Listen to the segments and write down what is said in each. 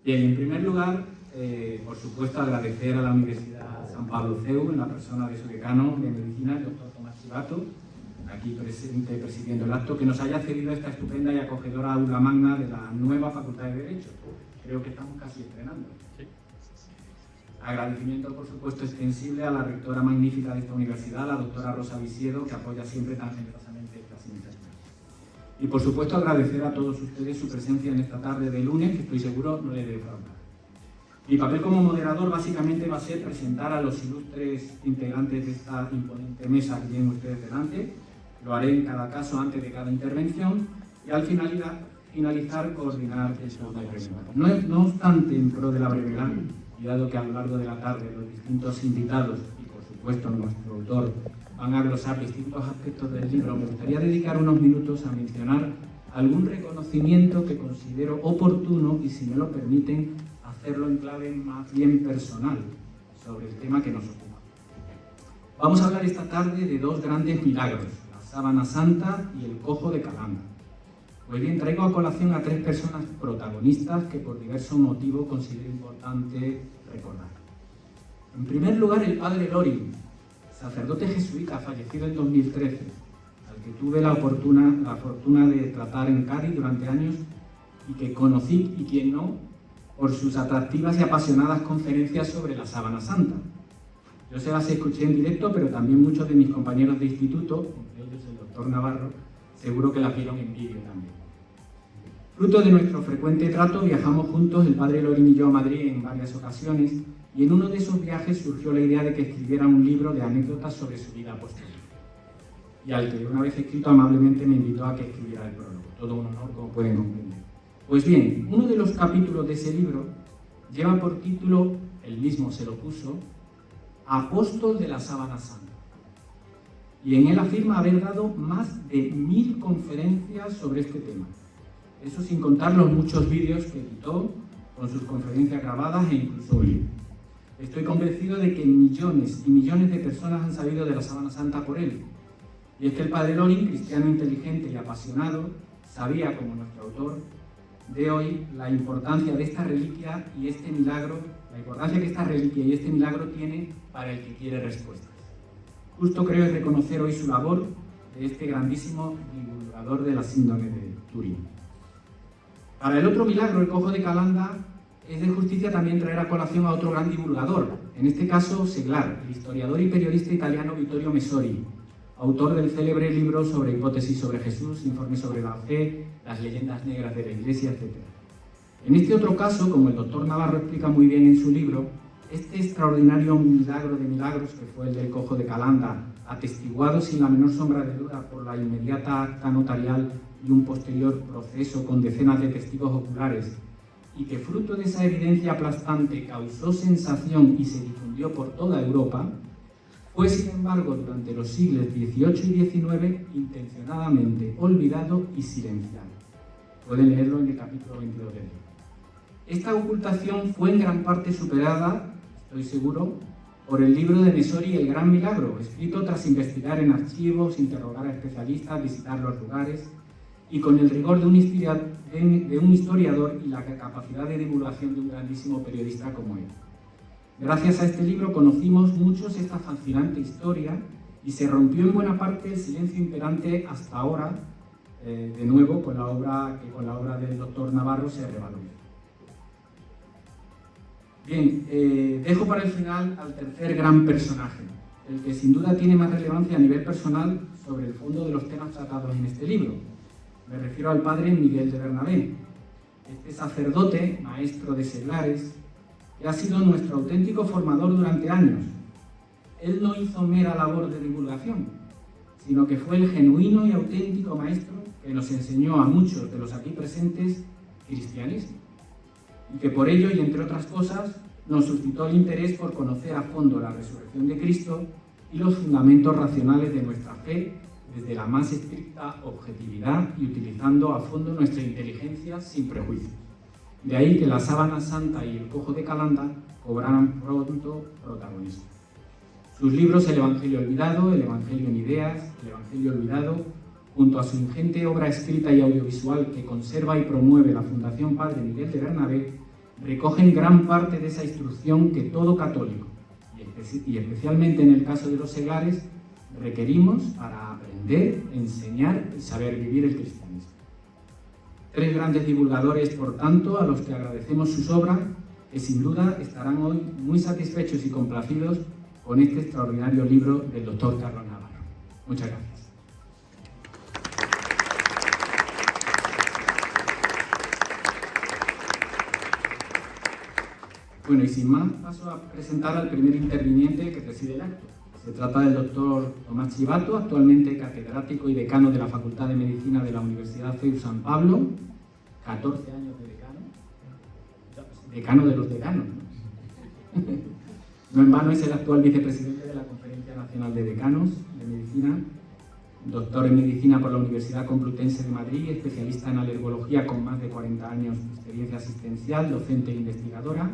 Bien, en primer lugar, por supuesto, agradecer a la Universidad San Pablo CEU, en la persona de su decano de Medicina, el doctor Tomás Chivato, aquí presente presidiendo el acto, que nos haya cedido esta estupenda y acogedora aula magna de la nueva Facultad de Derecho. Creo que estamos casi estrenando. ¿Sí? Agradecimiento, por supuesto, extensible a la rectora magnífica de esta universidad, la doctora Rosa Visiedo, que apoya siempre tan generosamente estas iniciativas. Y, por supuesto, agradecer a todos ustedes su presencia en esta tarde de lunes, que estoy seguro no le defrauda. Mi papel como moderador básicamente va a ser presentar a los ilustres integrantes de esta imponente mesa que tienen ustedes delante. Lo haré en cada caso antes de cada intervención y al finalizar coordinar el turno de preguntas. No obstante, en pro de la brevedad, y dado que a lo largo de la tarde los distintos invitados y por supuesto nuestro autor van a glosar distintos aspectos del libro, me gustaría dedicar unos minutos a mencionar algún reconocimiento que considero oportuno y, si me lo permiten, hacerlo en clave más bien personal sobre el tema que nos ocupa. Vamos a hablar esta tarde de dos grandes milagros, la Sábana Santa y el Cojo de Calanda. Pues bien, traigo a colación a tres personas protagonistas que por diversos motivos considero importante recordar. En primer lugar, el padre Loring, sacerdote jesuita fallecido en 2013, al que tuve la fortuna de tratar en Cádiz durante años y que conocí, y quien no, por sus atractivas y apasionadas conferencias sobre la Sábana Santa. Yo se las escuché en directo, pero también muchos de mis compañeros de instituto, entre ellos el doctor Navarro, seguro que las vieron en vídeo también. Fruto de nuestro frecuente trato, viajamos juntos, el padre Loring y yo, a Madrid en varias ocasiones, y en uno de esos viajes surgió la idea de que escribiera un libro de anécdotas sobre su vida apostólica. Y al que, una vez escrito, amablemente me invitó a que escribiera el prólogo. Todo un honor, como pueden comprender. Pues bien, uno de los capítulos de ese libro lleva por título, él mismo se lo puso, Apóstol de la Sábana Santa. Y en él afirma haber dado más de 1000 conferencias sobre este tema. Eso sin contar los muchos vídeos que editó con sus conferencias grabadas e incluso un libro. Estoy convencido de que millones y millones de personas han sabido de la Sábana Santa por él. Y es que el padre Loring, cristiano inteligente y apasionado, sabía, como nuestro autor de hoy, la importancia de esta reliquia y este milagro, la importancia que esta reliquia y este milagro tiene para el que quiere respuestas. Justo creo es reconocer hoy su labor de este grandísimo divulgador de la síndrome de Turín. Para el otro milagro, el Cojo de Calanda, es de justicia también traer a colación a otro gran divulgador, en este caso Seglar, el historiador y periodista italiano Vittorio Messori, autor del célebre libro sobre hipótesis sobre Jesús, informes sobre la fe, las leyendas negras de la Iglesia, etc. En este otro caso, como el doctor Navarro explica muy bien en su libro, este extraordinario milagro de milagros, que fue el del Cojo de Calanda, atestiguado sin la menor sombra de duda por la inmediata acta notarial y un posterior proceso con decenas de testigos oculares, y que fruto de esa evidencia aplastante causó sensación y se difundió por toda Europa, fue sin embargo durante los siglos XVIII y XIX intencionadamente olvidado y silenciado. Pueden leerlo en el capítulo 22 del libro. Esta ocultación fue en gran parte superada, estoy seguro, por el libro de Messori, El Gran Milagro, escrito tras investigar en archivos, interrogar a especialistas, visitar los lugares, y con el rigor de un historiador y la capacidad de divulgación de un grandísimo periodista como él. Gracias a este libro conocimos muchos esta fascinante historia y se rompió en buena parte el silencio imperante hasta ahora, de nuevo con la obra del doctor Navarro se revaloriza. Bien, dejo para el final al tercer gran personaje, el que sin duda tiene más relevancia a nivel personal sobre el fondo de los temas tratados en este libro. Me refiero al padre Miguel de Bernabé, este sacerdote, maestro de seglares, que ha sido nuestro auténtico formador durante años. Él no hizo mera labor de divulgación, sino que fue el genuino y auténtico maestro que nos enseñó a muchos de los aquí presentes cristianismo, y que por ello, y entre otras cosas, nos suscitó el interés por conocer a fondo la resurrección de Cristo y los fundamentos racionales de nuestra fe desde la más estricta objetividad y utilizando a fondo nuestra inteligencia sin prejuicios. De ahí que la Sábana Santa y el Cojo de Calanda cobraran pronto protagonismo. Sus libros El Evangelio Olvidado, El Evangelio en Ideas, El Evangelio Olvidado, junto a su ingente obra escrita y audiovisual que conserva y promueve la Fundación Padre Miguel de Bernabé, recogen gran parte de esa instrucción que todo católico, y especialmente en el caso de los seglares, requerimos para aprender, enseñar y saber vivir el cristianismo. 3 grandes divulgadores, por tanto, a los que agradecemos sus obras, que sin duda estarán hoy muy satisfechos y complacidos con este extraordinario libro del doctor Carlos Navarro. Muchas gracias. Bueno, y sin más, paso a presentar al primer interviniente que preside el acto. Se trata del doctor Tomás Chivato, actualmente catedrático y decano de la Facultad de Medicina de la Universidad CEU San Pablo, 14 años de decano, decano de los decanos, ¿no? No en vano es el actual vicepresidente de la Conferencia Nacional de Decanos de Medicina, doctor en Medicina por la Universidad Complutense de Madrid, especialista en alergología con más de 40 años de experiencia asistencial, docente e investigadora.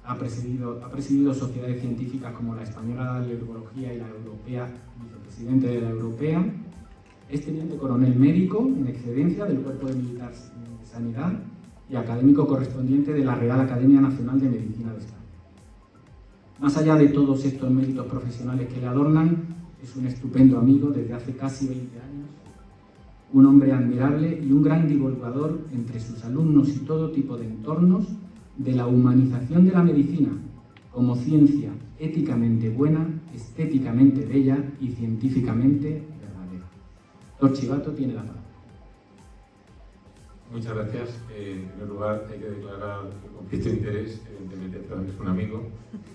Ha presidido sociedades científicas como la Española de Alergología y la Europea, vicepresidente de la Europea. Es teniente coronel médico en excedencia del Cuerpo de Militar de Sanidad y académico correspondiente de la Real Academia Nacional de Medicina de España. Más allá de todos estos méritos profesionales que le adornan, es un estupendo amigo desde hace casi 20 años, un hombre admirable y un gran divulgador entre sus alumnos y todo tipo de entornos de la humanización de la medicina como ciencia éticamente buena, estéticamente bella y científicamente verdadera. Doctor Chivato tiene la palabra. Muchas gracias. En primer lugar, hay que declarar el conflicto de interés. Evidentemente, Fran es un amigo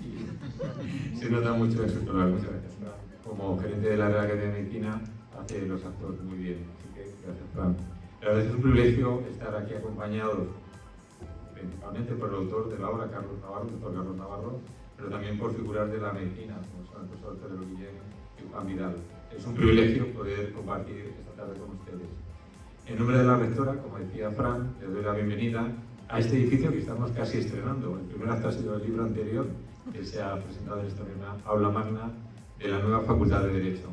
y se nota mucho en sus palabras. Muchas gracias, Fran. Como gerente de la Real Academia de Medicina, hace los actos muy bien. Así que gracias, Fran. La verdad es un privilegio estar aquí acompañados principalmente por el autor de la obra, Carlos Navarro, el doctor Carlos Navarro, pero también por figuras de la medicina, como son el profesor Pedro Guillén y Juan Vidal. Es un privilegio poder compartir esta tarde con ustedes. En nombre de la rectora, como decía Fran, les doy la bienvenida a este edificio que estamos casi estrenando. El primer acto ha sido el libro anterior, que se ha presentado en esta misma aula magna de la nueva Facultad de Derecho.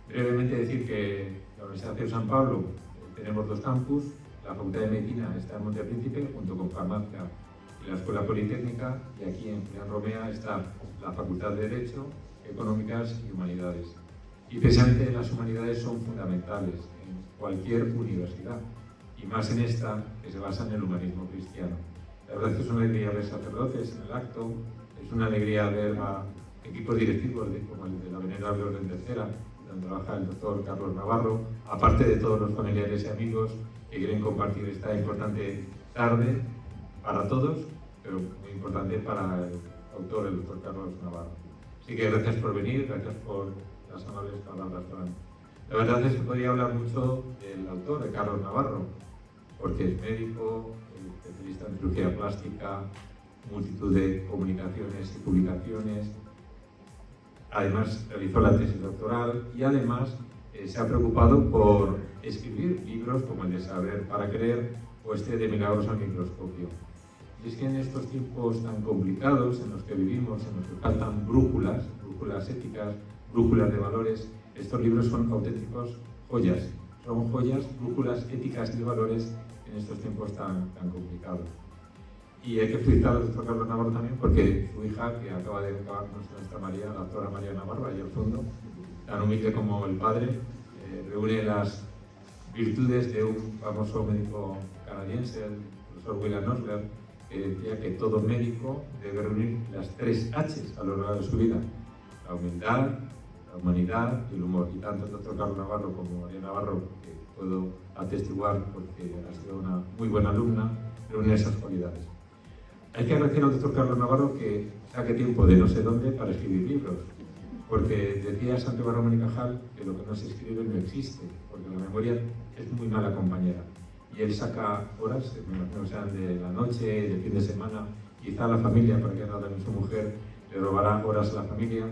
Brevemente decir que la Universidad CEU San Pablo tenemos 2 campus. La Facultad de Medicina está en Montepríncipe, junto con Farmacia y la Escuela Politécnica, y aquí en Julián Romea está la Facultad de Derecho, Económicas y Humanidades. Y precisamente las humanidades son fundamentales en cualquier universidad, y más en esta, que se basa en el humanismo cristiano. La verdad es que es una alegría ver sacerdotes en el acto, es una alegría ver a equipos directivos como el de la Venerable Orden Tercera, donde trabaja el doctor Carlos Navarro, aparte de todos los familiares y amigos que quieren compartir esta importante tarde para todos, pero muy importante para el autor, el doctor Carlos Navarro. Así que gracias por venir, gracias por las amables palabras, Fran. La verdad es que podría hablar mucho del autor, de Carlos Navarro, porque es médico, especialista en cirugía plástica, multitud de comunicaciones y publicaciones. Además, realizó la tesis doctoral y además se ha preocupado por escribir libros como el de Saber para Creer o este de Milagros al Microscopio. Y es que en estos tiempos tan complicados en los que vivimos, en los que faltan brújulas éticas, brújulas de valores, estos libros son auténticos joyas. Son joyas, brújulas éticas y de valores en estos tiempos tan complicados. Y hay que felicitar al doctor Carlos Navarro también porque su hija, que acaba de acabarnos nuestra María, la doctora María Navarro, ahí al fondo, tan humilde como el padre, reúne las virtudes de un famoso médico canadiense, el profesor William Osler, que decía que todo médico debe reunir las 3 H's a lo largo de su vida: la humildad, la humanidad y el humor. Y tanto el doctor Carlos Navarro como María Navarro, que puedo atestiguar porque ha sido una muy buena alumna, reúne esas cualidades. Hay que agradecer al doctor Carlos Navarro que saque tiempo de no sé dónde para escribir libros, porque decía Santo Barrón y Cajal que lo que no se escribe no existe, porque la memoria es muy mala compañera. Y él saca horas, me imagino que sean de la noche, del fin de semana, quizá a la familia, porque ahora también su mujer le robará horas a la familia,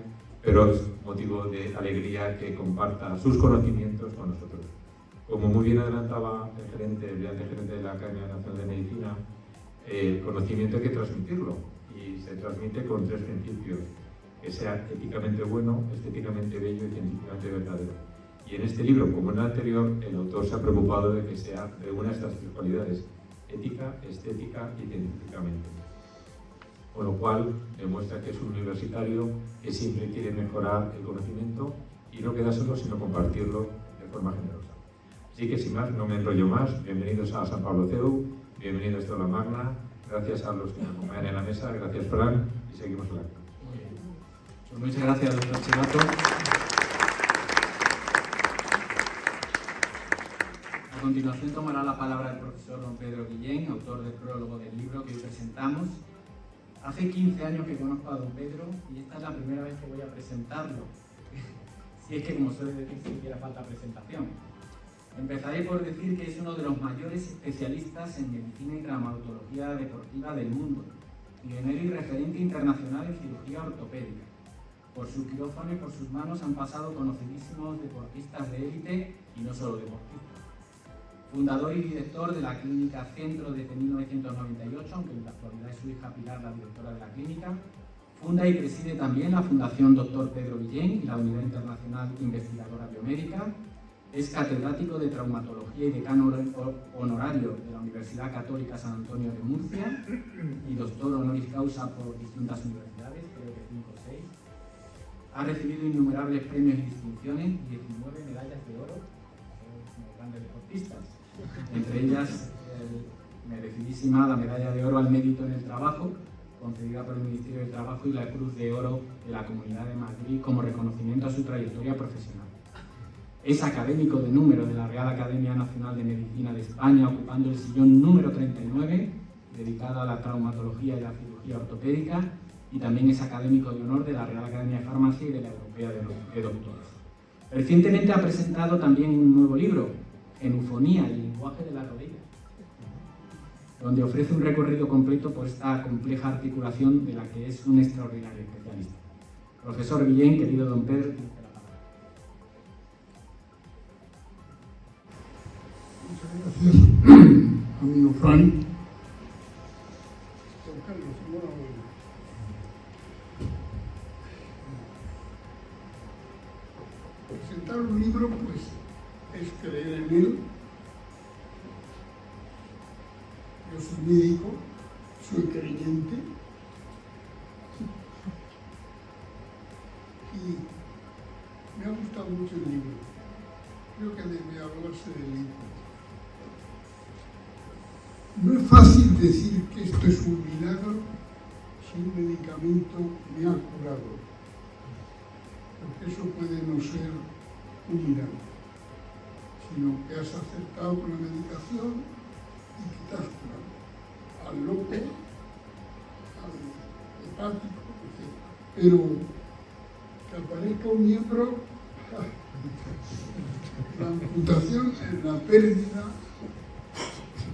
pero es motivo de alegría que comparta sus conocimientos con nosotros. Como muy bien adelantaba el brillante gerente de la Academia Nacional de Medicina, el conocimiento hay que transmitirlo, y se transmite con 3 principios: que sea éticamente bueno, estéticamente bello y científicamente verdadero. Y en este libro, como en el anterior, el autor se ha preocupado de que sea de una de estas 3 cualidades: ética, estética y científicamente. Con lo cual demuestra que es un universitario que siempre quiere mejorar el conocimiento y no quedárselo, sino compartirlo de forma generosa. Así que sin más, no me enrollo más. Bienvenidos a San Pablo CEU, bienvenidos a Aula Magna, gracias a los que me acompañan en la mesa, gracias Fran, y seguimos el acto. Muy bien. Pues muchas gracias, doctor Chivato. A continuación tomará la palabra el profesor don Pedro Guillén, autor del prólogo del libro que hoy presentamos. Hace 15 años que conozco a don Pedro y esta es la primera vez que voy a presentarlo. Si es que, como suele decir, siquiera falta presentación. Empezaré por decir que es uno de los mayores especialistas en medicina y traumatología deportiva del mundo, pionero y referente internacional en cirugía ortopédica. Por su quirófano y por sus manos han pasado conocidísimos deportistas de élite y no solo deportistas. Fundador y director de la Clínica Centro desde 1998, aunque en la actualidad es su hija Pilar la directora de la clínica. Funda y preside también la Fundación Dr. Pedro Guillén y la Unidad Internacional Investigadora Biomédica. Es catedrático de traumatología y decano honorario de la Universidad Católica San Antonio de Murcia y doctor honoris causa por distintas universidades, creo que 5 o 6. Ha recibido innumerables premios y distinciones, 19 medallas de oro, como grandes deportistas. Entre ellas, merecidísima la medalla de oro al mérito en el trabajo, concedida por el Ministerio del Trabajo, y la Cruz de Oro de la Comunidad de Madrid como reconocimiento a su trayectoria profesional. Es académico de número de la Real Academia Nacional de Medicina de España, ocupando el sillón número 39, dedicado a la traumatología y la cirugía ortopédica, y también es académico de honor de la Real Academia de Farmacia y de la Europea de Doctores. Recientemente ha presentado también un nuevo libro, Enufonía, el lenguaje de la rodilla, donde ofrece un recorrido completo por esta compleja articulación de la que es un extraordinario especialista. Profesor Guillén, querido don Pedro, tiene la palabra. Muchas gracias, amigo Fran. Don Carlos, enhorabuena. Presentar un libro, pues, es creer en él. Yo soy médico, soy creyente y me ha gustado mucho el libro. Creo que debe hablarse del libro. No es fácil decir que esto es un milagro si un medicamento me ha curado, porque eso puede no ser un milagro, sino que has acertado con la medicación y que te has curado al loco, al hepático, etc. Pero que aparezca un miembro, la amputación es la pérdida,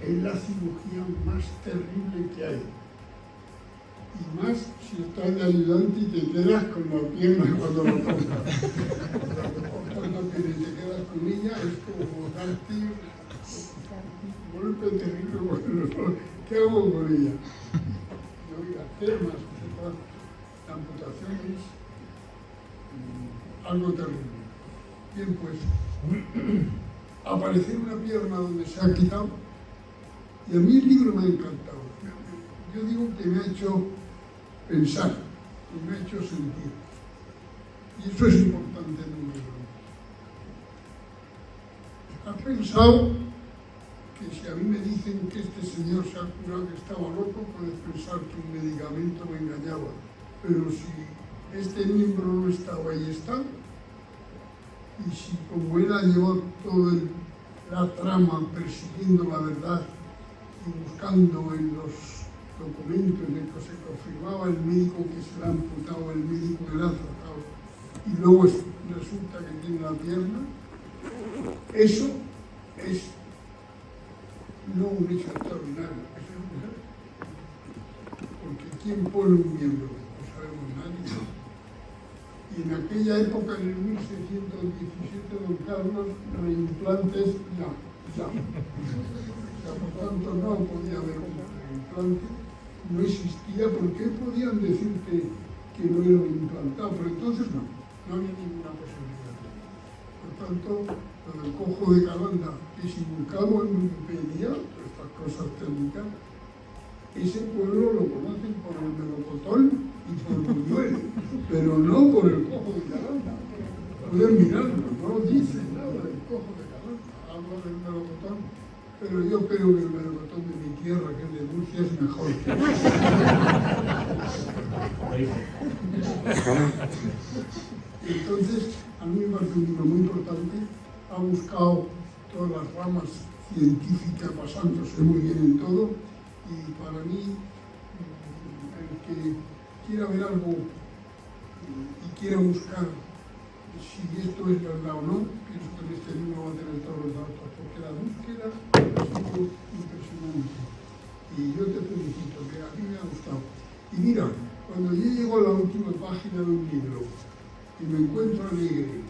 es la cirugía más terrible que hay. Y más si estás de ayudante y te quedas con la pierna cuando lo cortas. Cuando te quedas con ella es como darte un golpe terrible porque no, ¿qué hago con ella? Yo voy a hacer más, la amputación es algo terrible. Bien, pues, aparecer una pierna donde se ha quitado, y a mí el libro me ha encantado. Yo digo que me ha hecho pensar, y me ha hecho sentir. Y eso es importante en un libro. ¿Has pensado que si a mí me dicen que este señor se ha curado, que estaba loco, puedes pensar que un medicamento me engañaba? Pero si este miembro no estaba, ahí está. Y si como él ha llevado toda la trama persiguiendo la verdad y buscando en los documentos en los que se confirmaba el médico que se le ha amputado, el médico que le ha tratado, y luego resulta que tiene la pierna, eso es no un hecho extraordinario, porque ¿quién pone un miembro? No sabemos nadie. Y en aquella época, en el 1617, don Carlos, reimplantes ya. Por tanto, no podía haber un reimplante, no existía, porque podían decir que no era un implantado, pero entonces no había ninguna posibilidad. Por tanto, lo del cojo de Calanda, que es invocado en Wikipedia, está estas cosas técnicas, ese pueblo lo conocen por el melocotón y por Buñuel, pero no por el cojo de Caranda. Pueden mirarlo, no dice nada del cojo de Caranda, habla del melocotón, pero yo creo que el melocotón de mi tierra, que es de Murcia, es mejor. Entonces, a mí me parece un libro muy importante, ha buscado todas las ramas científicas, basándose muy bien en todo, y para mí, el que quiera ver algo y quiera buscar si esto es verdad o no, pienso que en este libro va a tener todos los datos, porque la búsqueda ha sido impresionante. Y yo te felicito, que a mí me ha gustado. Y mira, cuando yo llego a la última página de un libro y me encuentro alegre,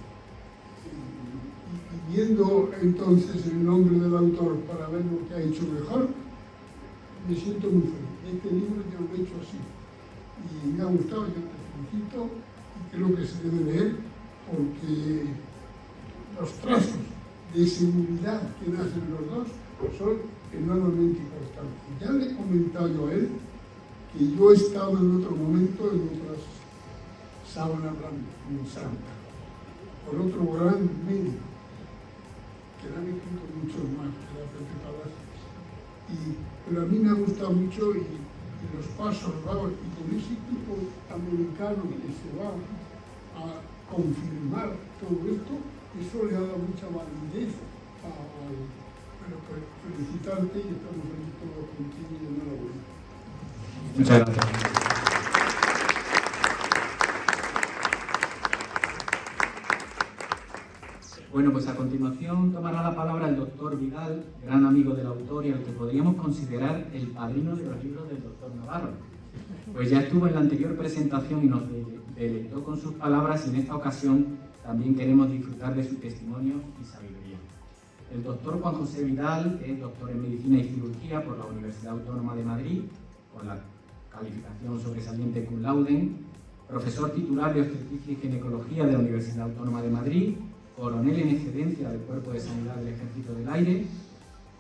y viendo entonces el nombre del autor para ver lo que ha hecho mejor, me siento muy feliz. Este libro yo lo he hecho así. Y me ha gustado, yo te felicito, y creo que se debe leer, porque los trazos de seguridad que nacen los dos son enormemente importantes. Ya le he comentado yo a él que yo he estado en otro momento en otras sábanas blancas, por otro gran médico, que le han escrito muchos más, que era Pepe Palacios. Pero a mí me ha gustado mucho y los pasos dados, y con ese tipo americano que se va a confirmar todo esto, eso le ha dado mucha validez pero felicitarte y estamos aquí todos contigo y enhorabuena. Muchas gracias. Bueno, pues a continuación tomará la palabra el doctor Vidal, gran amigo del autor y al que podríamos considerar el padrino de los libros del doctor Navarro. Pues ya estuvo en la anterior presentación y nos deleitó con sus palabras, y en esta ocasión también queremos disfrutar de su testimonio y sabiduría. El doctor Juan José Vidal es doctor en Medicina y Cirugía por la Universidad Autónoma de Madrid, con la calificación sobresaliente cum laude, profesor titular de Obstetricia y Ginecología de la Universidad Autónoma de Madrid, coronel en excedencia del Cuerpo de Sanidad del Ejército del Aire,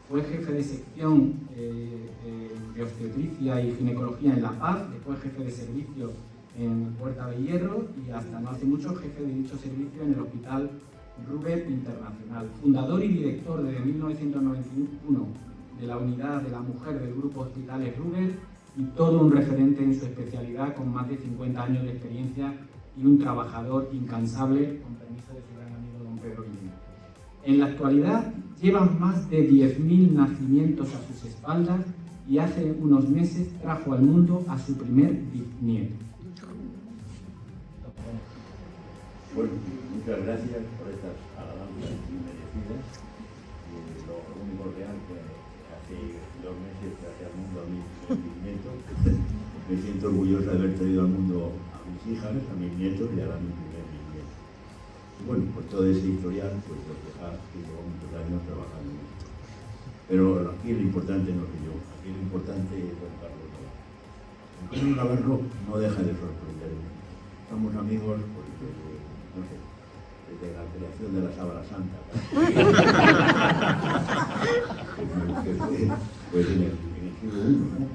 fue jefe de sección de Obstetricia y Ginecología en La Paz, después jefe de servicio en Puerta de Hierro y hasta no hace mucho jefe de dicho servicio en el Hospital Ruber Internacional. Fundador y director desde 1991 de la Unidad de la Mujer del Grupo Hospitales Ruber y todo un referente en su especialidad con más de 50 años de experiencia y un trabajador incansable, con permiso de su gran amigo don Pedro Guillén. En la actualidad llevan más de 10.000 nacimientos a sus espaldas y hace unos meses trajo al mundo a su primer bisnieto. Bueno, muchas gracias por estas alabanzas inmerecidas. Lo único real que hace 2 meses traje al mundo a mi bisnieto. Me siento orgulloso de haber traído al mundo a mis hijas, a mis nietos y ahora a mi primer bisnieto. Y bueno, por todo ese historial, pues reflejar que llevo muchos años trabajando en esto. Pero aquí lo importante no soy yo, aquí lo importante es don Carlos Navarro. Don Carlos Navarro no deja de sorprenderme. Somos amigos porque, no sé, desde la creación de la Sábana Santa, que fue pues en el siglo I, ¿no?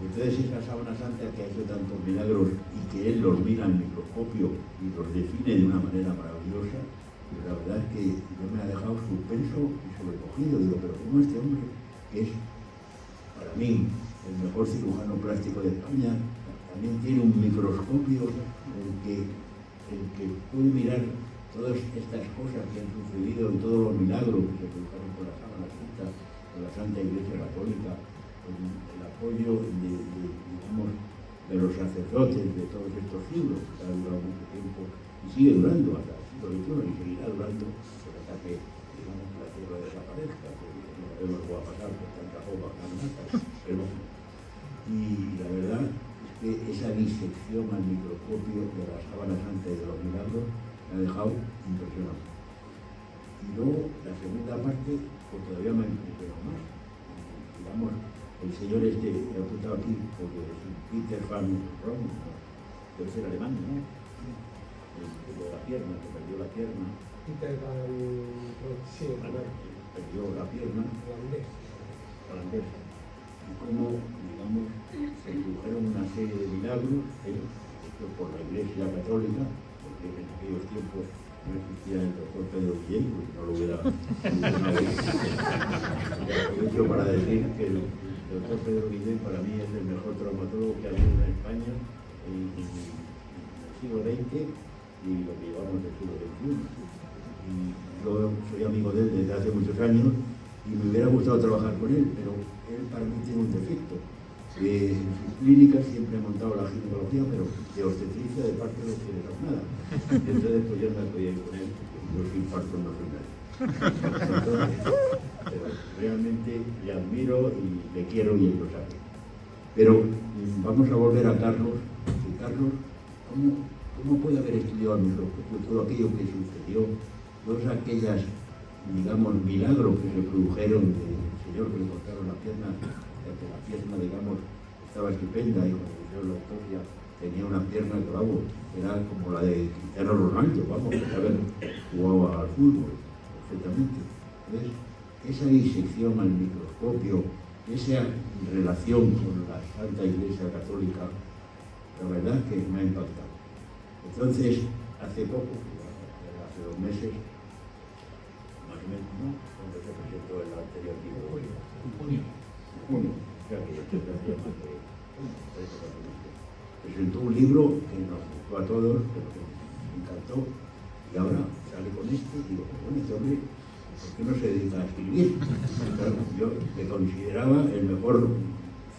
Entonces esa Sábana Santa que ha hecho tantos milagros y que él los mira al microscopio y los define de una manera maravillosa, pues la verdad es que yo me ha dejado suspenso y sobrecogido. Digo, pero ¿cómo este hombre, que es para mí el mejor cirujano plástico de España, también tiene un microscopio en que puede mirar todas estas cosas que han sucedido y todos los milagros que se produjeron con la Sábana Santa, con la Santa Iglesia Católica, con el apoyo de los sacerdotes de todos estos siglos, que ha durado mucho tiempo y sigue durando hasta el siglo XXI y seguirá durando hasta que, digamos, la tierra desaparezca, que no sabemos qué va a pasar por tanta ropa, pero y la verdad es que esa disección al microscopio de la Sábana Santa y de los milagros me ha dejado impresionado. Y luego la segunda parte, pues todavía me ha impresionado más. Digamos, el señor que he apuntado aquí, porque es Peter van Rom, debe ser alemán, ¿no? El de la pierna, que perdió la pierna. Peter van Rom, sí, perdió la pierna. francesa, y cómo, digamos, se produjeron una serie de milagros hechos por la Iglesia Católica, porque en aquellos tiempos no existía el doctor Pedro Guillén, pues no lo hubiera aprovecho para decir que el doctor Pedro Guillén para mí es el mejor traumatólogo que ha habido en España en el siglo XX y lo que llevamos del siglo XXI. Y yo soy amigo de él desde hace muchos años y me hubiera gustado trabajar con él, pero él para mí tiene un defecto. En sus clínicas siempre ha montado la ginecología, pero de obstetricia de parte de los que nada. Entonces pues yo no me podía ir con él, porque los infartos no son nada. Entonces, pero realmente le admiro y le quiero y él lo sabe. Pero vamos a volver a Carlos. Y Carlos, ¿cómo puede haber estudiado al microscopio todo aquello que sucedió? Todas aquellas, digamos, milagros que se produjeron del señor que le cortaron la pierna, que la pierna, digamos, estaba estupenda y como dijeron la autopsia, tenía una pierna, claro, era como la de Cristiano Ronaldo, vamos, que haber jugado al fútbol perfectamente. Entonces, esa disección al microscopio, esa relación con la Santa Iglesia Católica, la verdad es que me ha impactado. Entonces, hace poco, hace 2 meses, más o menos, ¿no? Cuando se presentó el anterior libro. En junio, o sea que ya te hacía más de 3 o 4 meses. Presentó un libro que nos gustó a todos, pero que me encantó, y ahora sale con este y digo, bueno, este hombre, ¿por qué no se dedica a escribir? Claro, yo le consideraba el mejor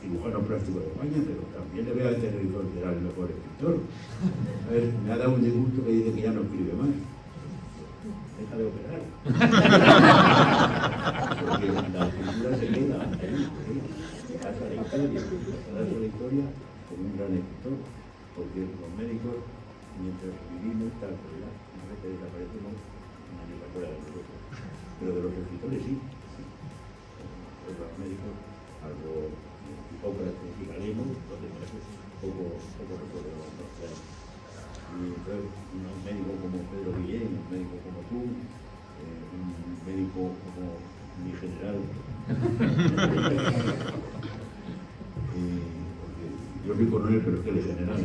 cirujano plástico de España, pero también le voy a tener que considerar el mejor escritor. A ver, me ha dado un disgusto que dice que ya no escribe más. Deja de operar. Porque la escritura se queda ahí, pasa la historia como un gran escritor, porque los médicos, mientras vivimos, tal, pero ya, una vez que desaparecemos, nadie se acuerda de nosotros. Pero de los escritores sí. De los médicos, algo Hipócrates y Galeno, poco recordemos. Y entonces, un médico como Pedro Guillén, un médico como tú, un médico como mi general. Yo soy coronel, pero es que él es general.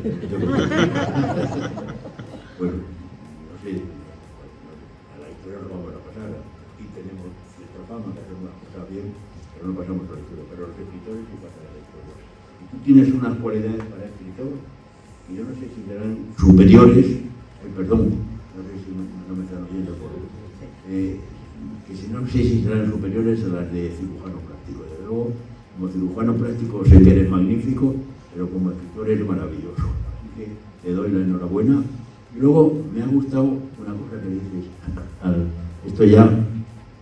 Bueno, no sé, a la historia no vamos a pasar. Aquí tenemos nuestra fama, que hacemos las cosas bien, pero no pasamos a la historia. Pero los escritores sí pasan a la historia. Y tú tienes unas cualidades para escritor, y yo no sé si serán superiores, perdón, no sé si no me están oyendo, que si no sé si serán superiores a las de cirujano plástico. Desde luego, como cirujano plástico sé que eres magnífico, pero como escritor eres maravilloso. Así que te doy la enhorabuena. Y luego me ha gustado una cosa que dices, esto ya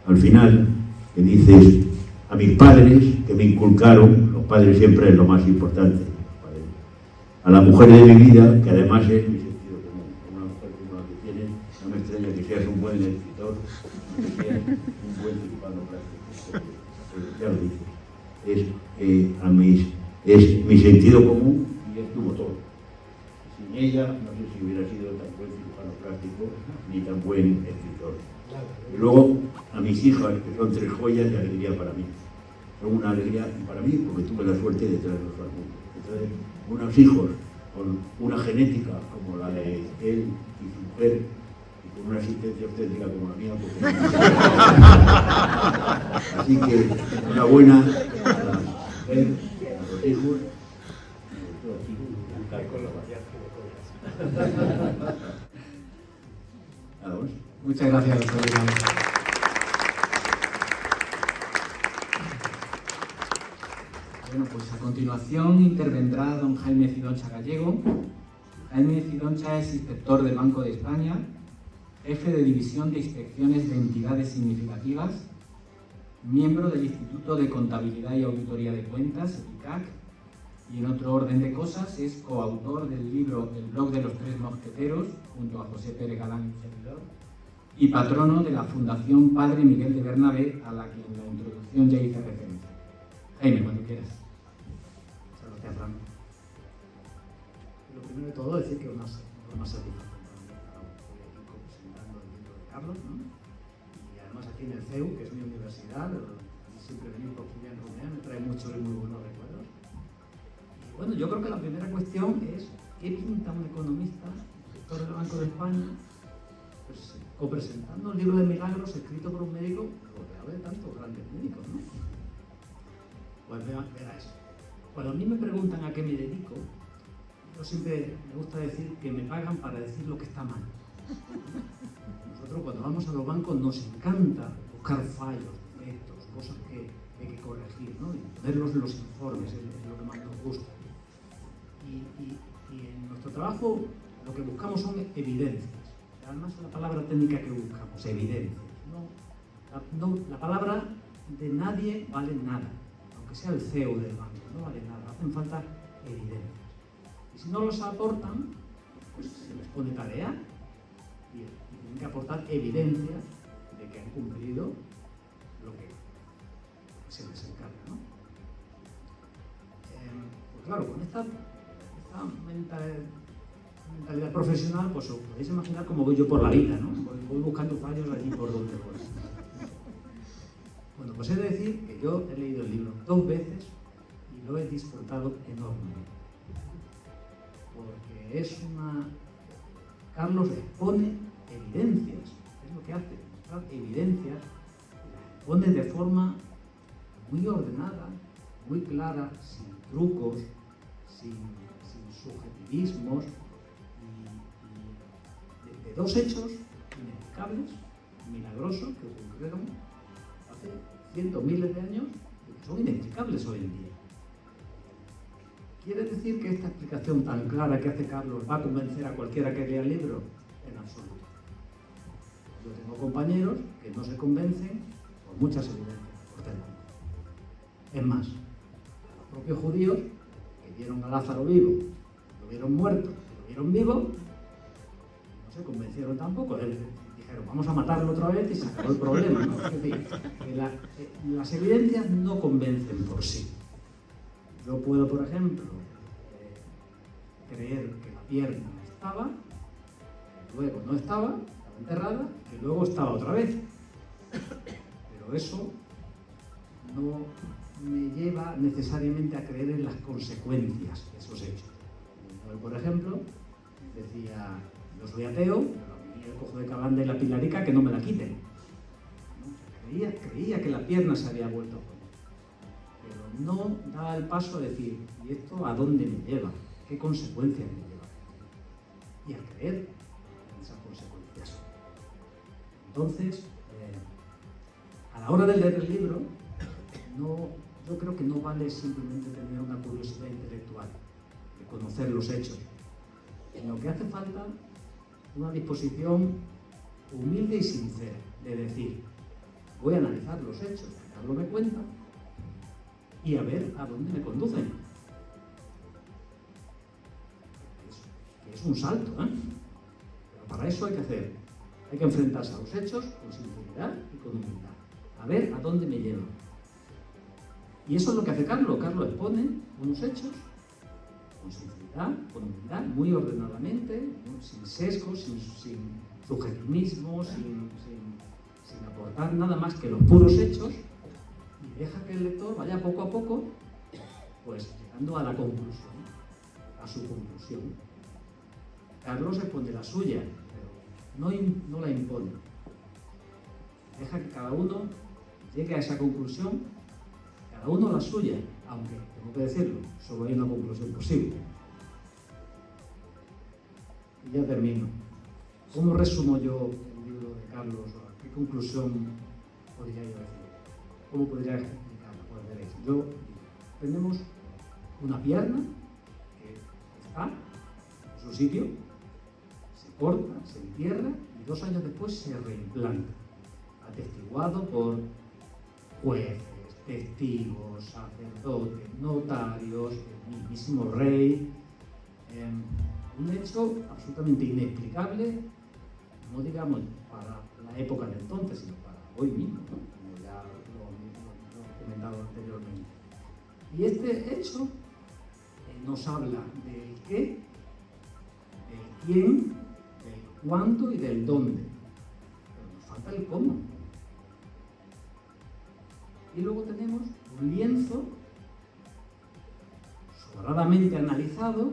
al final, que dices, a mis padres que me inculcaron, los padres siempre es lo más importante, a la mujer de mi vida, que además es mi sentido común, una mujer como la que tienes, no me extraña que seas un buen escritor, que seas un buen cirujano plástico, ya lo dices, es mi sentido común y es tu motor. Sin ella, no sé si hubiera sido tan buen cirujano plástico ni tan buen escritor. Y luego, a mis hijas, que son 3 joyas de alegría para mí. Son una alegría para mí porque tuve la suerte de traerlos al mundo. Entonces, unos hijos con una genética como la de él y su mujer, y con una asistencia obstétrica como la mía, porque... Así que, enhorabuena a la mujer, a los hijos, y todo así, nada más. Muchas gracias, doctor. Bueno, pues a continuación intervendrá don Jaime Cidoncha Gallego. Jaime Cidoncha es inspector del Banco de España, jefe de División de Inspecciones de Entidades Significativas, miembro del Instituto de Contabilidad y Auditoría de Cuentas, ICAC, y en otro orden de cosas es coautor del libro El blog de los 3 mosqueteros, junto a José Pérez Galán y un servidor, y patrono de la Fundación Padre Miguel de Bernabé, a la que en la introducción ya hice referencia. Jaime, cuando quieras. Muchas gracias, Fran. Lo primero de todo, decir que una satisfacción para mí estar hoy aquí presentando el libro de Carlos, ¿no? Y además aquí en el CEU, que es mi universidad, mi siempre venir por Julián Romea, me trae muchos y muy buenos recuerdos. Y bueno, yo creo que la primera cuestión es ¿qué pinta un economista, director del Banco de España, pues, copresentando un libro de milagros escrito por un médico rodeado de tantos grandes médicos, ¿no? Pues verá eso. Cuando a mí me preguntan a qué me dedico, yo siempre me gusta decir que me pagan para decir lo que está mal. Nosotros cuando vamos a los bancos nos encanta buscar fallos, defectos, cosas que hay que corregir, ¿no? Y ponerlos en los informes, es lo que más nos gusta. Y en nuestro trabajo lo que buscamos son evidencias. Además es la palabra técnica que buscamos, evidencias. La palabra de nadie vale nada, aunque sea el CEO del banco, no vale nada, hacen falta evidencias. Y si no los aportan, pues se les pone tarea y tienen que aportar evidencias de que han cumplido lo que se les encarga, ¿no? Pues claro, con esta mentalidad profesional, pues os podéis imaginar cómo voy yo por la vida, ¿no? Voy buscando fallos allí por donde voy. Bueno, pues he de decir que yo he leído el libro 2 veces y lo he disfrutado enormemente. Porque es Carlos expone evidencias, es lo que hace, mostrar evidencias, las expone de forma muy ordenada, muy clara, sin trucos, sin subjetivismos, y de 2 hechos inexplicables, milagrosos, que ocurrieron hace cientos, miles de años y que son inexplicables hoy en día. ¿Quiere decir que esta explicación tan clara que hace Carlos va a convencer a cualquiera que lea el libro? En absoluto. Yo tengo compañeros que no se convencen por muchas evidencias, por teléfono. Es más, los propios judíos que vieron a Lázaro vivo, lo vieron muerto, lo vieron vivo, no se convencieron tampoco. Dijeron, vamos a matarlo otra vez y se acabó el problema, ¿no? Es decir, que las evidencias no convencen por sí. Yo puedo, por ejemplo, creer que la pierna estaba, luego no estaba enterrada, y luego estaba otra vez. Pero eso no me lleva necesariamente a creer en las consecuencias de esos hechos. Yo, por ejemplo, decía, yo soy ateo, pero a mí el cojo de Cabanda y la pilarica que no me la quiten. ¿No? Creía que la pierna se había vuelto a poner. Pero no daba el paso a decir, ¿y esto a dónde me lleva? ¿Qué consecuencias me lleva? Y a creer en esas consecuencias. Entonces, a la hora de leer el libro, yo creo que no vale simplemente tener una curiosidad intelectual, de conocer los hechos, sino que hace falta una disposición humilde y sincera de decir, voy a analizar los hechos que Carlos me cuenta y a ver a dónde me conducen. Que es un salto, ¿eh? Pero para eso hay que enfrentarse a los hechos con sinceridad y con humildad. A ver a dónde me llevan. Y eso es lo que hace Carlos. Carlos expone unos hechos con sinceridad, con humildad, muy ordenadamente, sin sesgos, sin subjetivismo, sin aportar nada más que los puros hechos, y deja que el lector vaya poco a poco, pues llegando a la conclusión, a su conclusión. Carlos expone la suya, pero no la impone. Deja que cada uno llegue a esa conclusión, cada uno la suya, aunque, tengo que decirlo, solo hay una conclusión posible. Y ya termino. ¿Cómo resumo yo el libro de Carlos? ¿Qué conclusión podría yo decir? ¿Cómo podría explicarlo? Pues veréis. Tenemos una pierna que está en su sitio, se corta, se entierra y 2 años después se reimplanta, atestiguado por jueces, testigos, sacerdotes, notarios, el mismísimo rey. Un hecho absolutamente inexplicable, no digamos para la época de entonces, sino para hoy mismo, ¿no? Como ya lo he comentado anteriormente. Y este hecho nos habla del qué, del quién, del cuándo y del dónde. Pero nos falta el cómo. Y luego tenemos un lienzo sobradamente analizado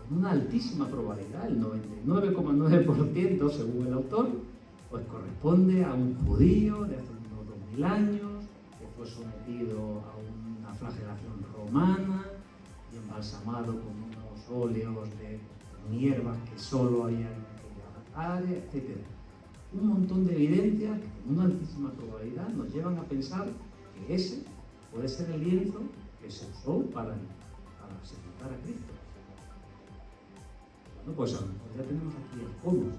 con una altísima probabilidad, el 99,9% según el autor, pues corresponde a un judío de hace unos 2000 años que fue sometido a una flagelación romana y embalsamado con unos óleos de hierbas que solo había en aquella área, etc. Un montón de evidencias que con una altísima probabilidad nos llevan a pensar que ese puede ser el lienzo que se usó para sepultar a Cristo. Bueno, pues a lo mejor ya tenemos aquí el cómo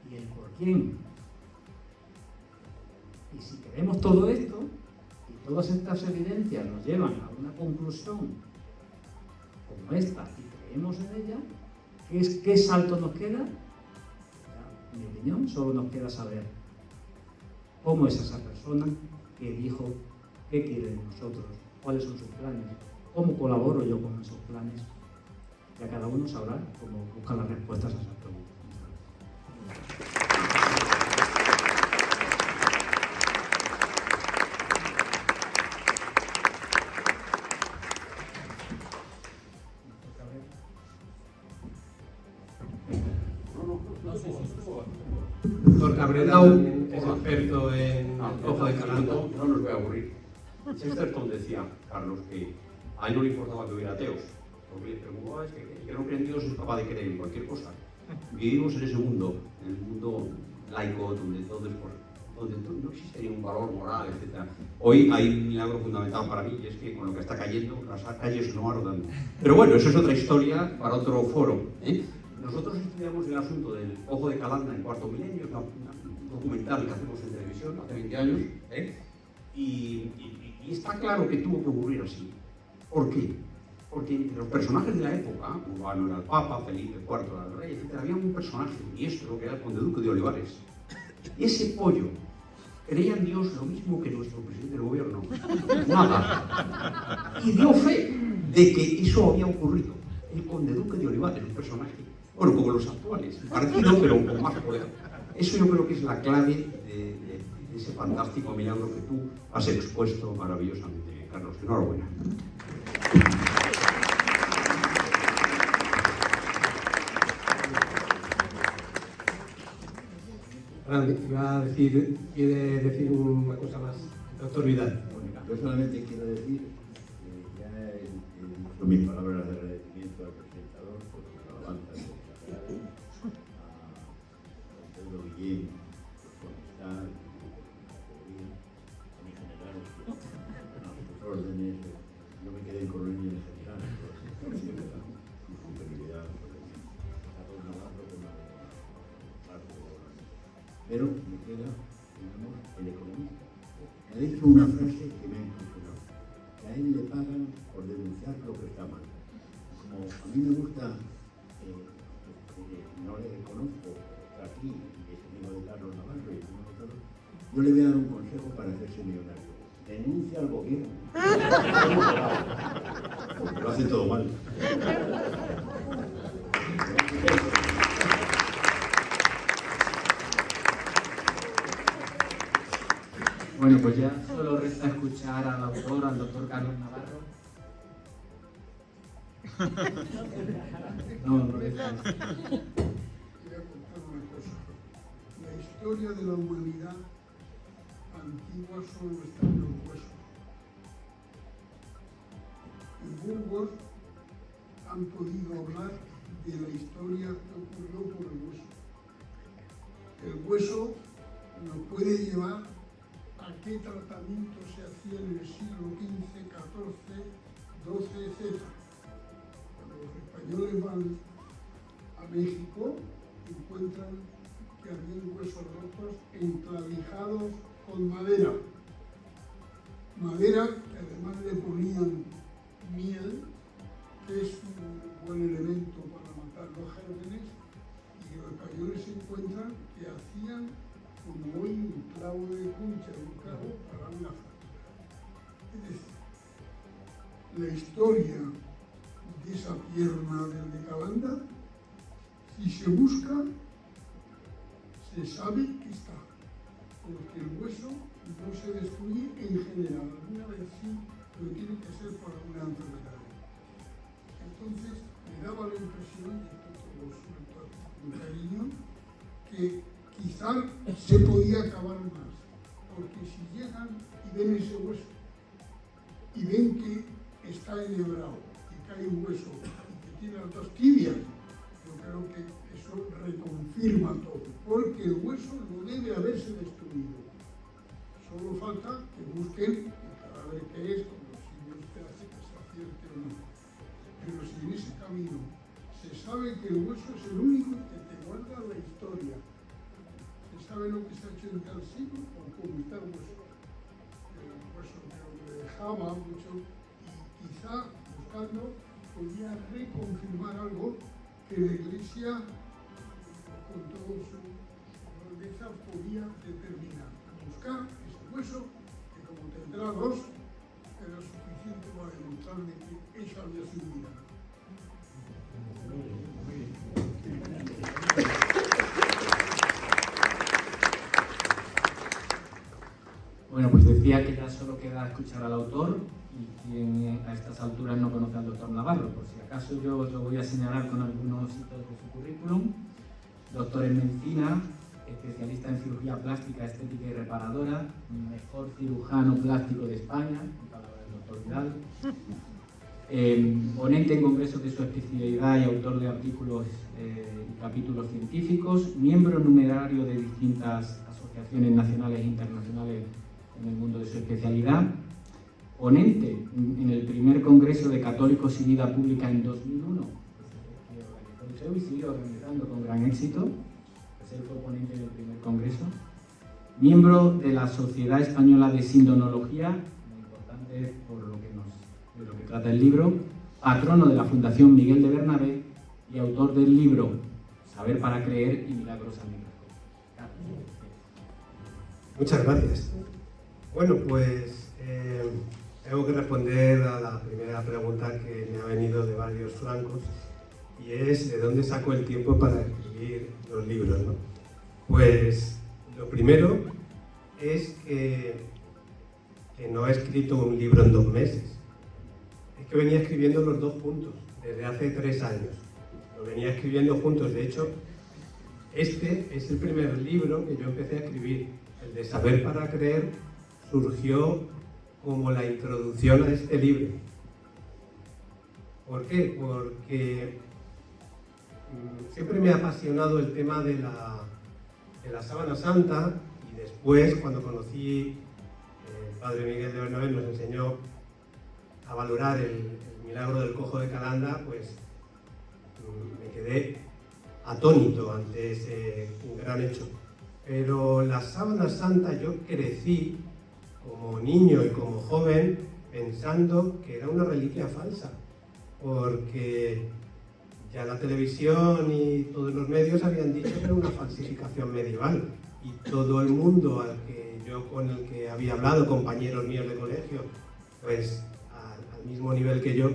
y el por quién. Y si queremos todo esto, y todas estas evidencias nos llevan a una conclusión como esta, y creemos en ella, ¿qué salto nos queda? Ya, en mi opinión, solo nos queda saber cómo es esa persona que dijo qué quiere de nosotros, cuáles son sus planes, cómo colaboro yo con esos planes. Ya cada uno sabrá cómo buscar las respuestas a esas preguntas. Doctor Cabrera también es experto en ojo de calanto. No nos voy a aburrir. Chesterton decía, Carlos, que a él no le importaba que hubiera ateos, porque le preguntaba, es que el que no cree en Dios es capaz de creer en cualquier cosa. Vivimos en ese mundo, en el mundo laico, donde no existe ningún valor moral, etc. Hoy hay un milagro fundamental para mí, y es que con lo que está cayendo, las calles no ardan. Pero bueno, eso es otra historia para otro foro, ¿eh? Nosotros estudiamos el asunto del ojo de Calanda en cuarto milenio, es un documental que hacemos en televisión hace 20 años, ¿eh? Y está claro que tuvo que ocurrir así. ¿Por qué? Porque entre los personajes de la época, Urbano era el Papa, Felipe IV era el rey, etc., había un personaje diestro que era el conde duque de Olivares. Ese pollo creía en Dios lo mismo que nuestro presidente del gobierno. Nada. Y dio fe de que eso había ocurrido. El conde duque de Olivares, un personaje, bueno, como los actuales, parecido pero con más poder. Eso yo creo que es la clave de ese fantástico milagro que tú has expuesto maravillosamente, Carlos. Enhorabuena. Quiere decir una cosa más, doctor Vidal. Bueno, yo solamente quiero decir que ya he dicho mis palabras de agradecimiento al presentador por sus alabanzas exageradas, a Pedro Guillén por su amistad, a mi general, a sus órdenes. Yo me quedé en coronel en general, por siempre su superioridad sobre mí. Carlos Navarro con la parte de la. Pero me queda, digamos, el economista. Me ha dicho una frase que me ha impresionado, que a él le pagan por denunciar lo que está mal. Como a mí me gusta, no le conozco, está aquí, y es amigo de Carlos Navarro y de nosotros, yo le voy a dar un consejo para hacerse millonario. Denuncia al gobierno. Porque lo hace todo mal. Bueno, pues ya solo resta escuchar al autor, al doctor Carlos Navarro. No resta. Voy a contar una cosa. La historia de la humanidad antigua solo está en los huesos. En Burgos han podido hablar de la historia que ocurrió por el hueso. El hueso nos puede llevar a qué tratamiento se hacía en el siglo XV, XIV, XII, etc. Cuando los españoles van a México, encuentran que había huesos rotos enclavijados con madera. Madera que además le ponían miel, que es un buen elemento para matar los gérmenes, y los españoles se encuentran que hacían como hoy un clavo de concha y un clavo para una fractura. Es decir, la historia de esa pierna del de Calanda, si se busca, se sabe que está, porque el hueso no se destruye en general, alguna vez sí, pero tiene que ser por alguna enfermedad. Entonces me daba la impresión, y esto todo lo suelto con cariño, que quizá se podía acabar más, porque si llegan y ven ese hueso y ven que está enhebrado y que hay un hueso y que tiene las dos tibias, yo creo que eso reconfirma todo, porque el hueso no debe haberse destruido. Solo falta que busquen para ver qué es, como si Dios te hace que se acierte o no. Pero si en ese camino se sabe que el hueso es el único que te guarda la historia, se sabe lo que se ha hecho en tal siglo o cómo está el hueso. El hueso que dejaba mucho y quizá buscando podía reconfirmar algo que la Iglesia, con toda su grandeza, podía determinar. Buscar ese hueso, que como tendrá dos, era suficiente para demostrarle que ella había sido vida. Bueno, pues decía que ya solo queda escuchar al autor, y quien a estas alturas no conoce al doctor Navarro. Por si acaso yo os lo voy a señalar con algunos hitos de su currículum. Doctor en medicina, especialista en cirugía plástica, estética y reparadora, mejor cirujano plástico de España, en palabras del doctor Vidal. Ponente en congresos de su especialidad y autor de artículos y capítulos científicos, miembro numerario de distintas asociaciones nacionales e internacionales en el mundo de su especialidad, ponente en el primer Congreso de Católicos y Vida Pública en 2001, que organizó y sigue organizando con gran éxito. Él fue ponente del primer congreso, miembro de la Sociedad Española de Sindonología, muy importante por de lo que trata el libro, patrono de la Fundación Miguel de Bernabé y autor del libro Saber para creer y Milagros al microscopio. Muchas gracias. Bueno, pues tengo que responder a la primera pregunta que me ha venido de varios flancos, y es ¿de dónde saco el tiempo para escribir los libros, ¿no? Pues lo primero es que no he escrito un libro en 2 meses. Es que venía escribiendo los dos juntos desde hace 3 años. Lo venía escribiendo juntos. De hecho, este es el primer libro que yo empecé a escribir. El de Saber para creer surgió como la introducción a este libro. ¿Por qué? Porque siempre me ha apasionado el tema de la sábana santa, y después, cuando conocí el padre Miguel de Bernabé, nos enseñó a valorar el milagro del cojo de Calanda, pues me quedé atónito ante ese gran hecho. Pero la sábana santa, yo crecí como niño y como joven pensando que era una reliquia falsa, porque ya la televisión y todos los medios habían dicho que era una falsificación medieval, y todo el mundo con el que había hablado, compañeros míos de colegio, pues al mismo nivel que yo,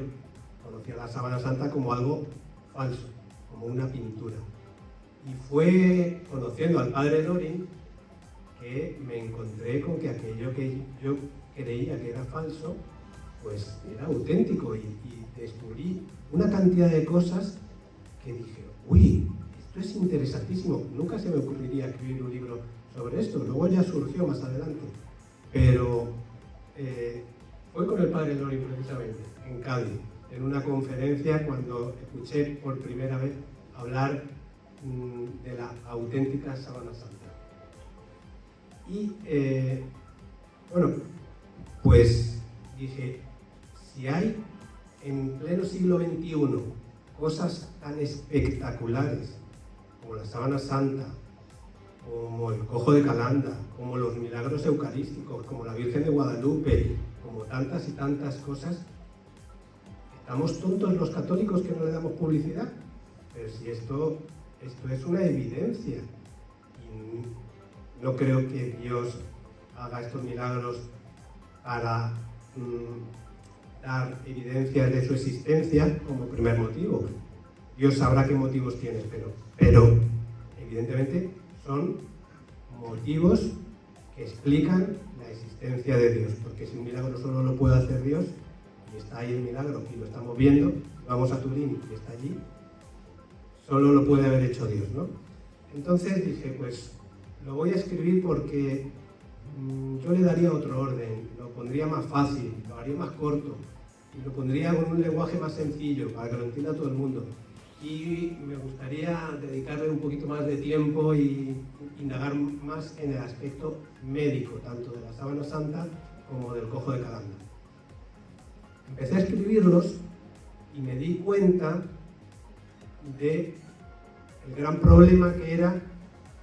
conocía la sábana santa como algo falso, como una pintura. Y fue conociendo al padre Lorin que me encontré con que aquello que yo creía que era falso, pues era auténtico, y descubrí una cantidad de cosas que dije, uy, esto es interesantísimo. Nunca se me ocurriría escribir un libro sobre esto. Luego ya surgió más adelante. Pero fue con el padre Lorin precisamente, en Cádiz, en una conferencia, cuando escuché por primera vez hablar de la auténtica sábana santa. Y bueno, pues dije, si hay en pleno siglo XXI cosas tan espectaculares como la sábana santa, como el cojo de Calanda, como los milagros eucarísticos, como la Virgen de Guadalupe, como tantas y tantas cosas, ¿estamos tontos los católicos que no le damos publicidad? Pero si esto es una evidencia, y no creo que Dios haga estos milagros para dar evidencias de su existencia como primer motivo. Dios sabrá qué motivos tiene, pero evidentemente son motivos que explican la existencia de Dios, porque si un milagro solo lo puede hacer Dios, y está ahí el milagro y lo estamos viendo, vamos a Turín y está allí, solo lo puede haber hecho Dios, ¿no? Entonces dije, pues lo voy a escribir porque yo le daría otro orden, lo pondría más fácil, lo haría más corto, y lo pondría con un lenguaje más sencillo para que lo entienda todo el mundo. Y me gustaría dedicarle un poquito más de tiempo y indagar más en el aspecto médico, tanto de la Sábana Santa como del cojo de Calanda. Empecé a escribirlos y me di cuenta del gran problema que era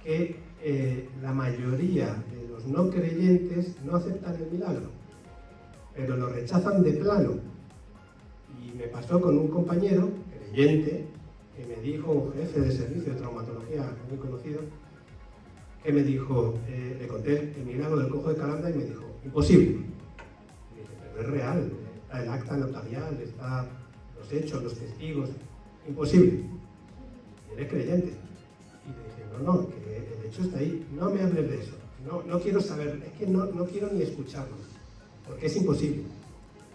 que la mayoría de los no creyentes no aceptan el milagro, pero lo rechazan de plano. Y me pasó con un compañero creyente que me dijo, un jefe de servicio de traumatología muy conocido, que me dijo, le conté el milagro del cojo de Calanda y me dijo, imposible. Y dije, pero es real, está el acta notarial, está los hechos, los testigos, imposible. Y él es creyente. Y le dije, no, que el hecho está ahí, no me hables de eso, no quiero saber, es que no quiero ni escucharlo, porque es imposible.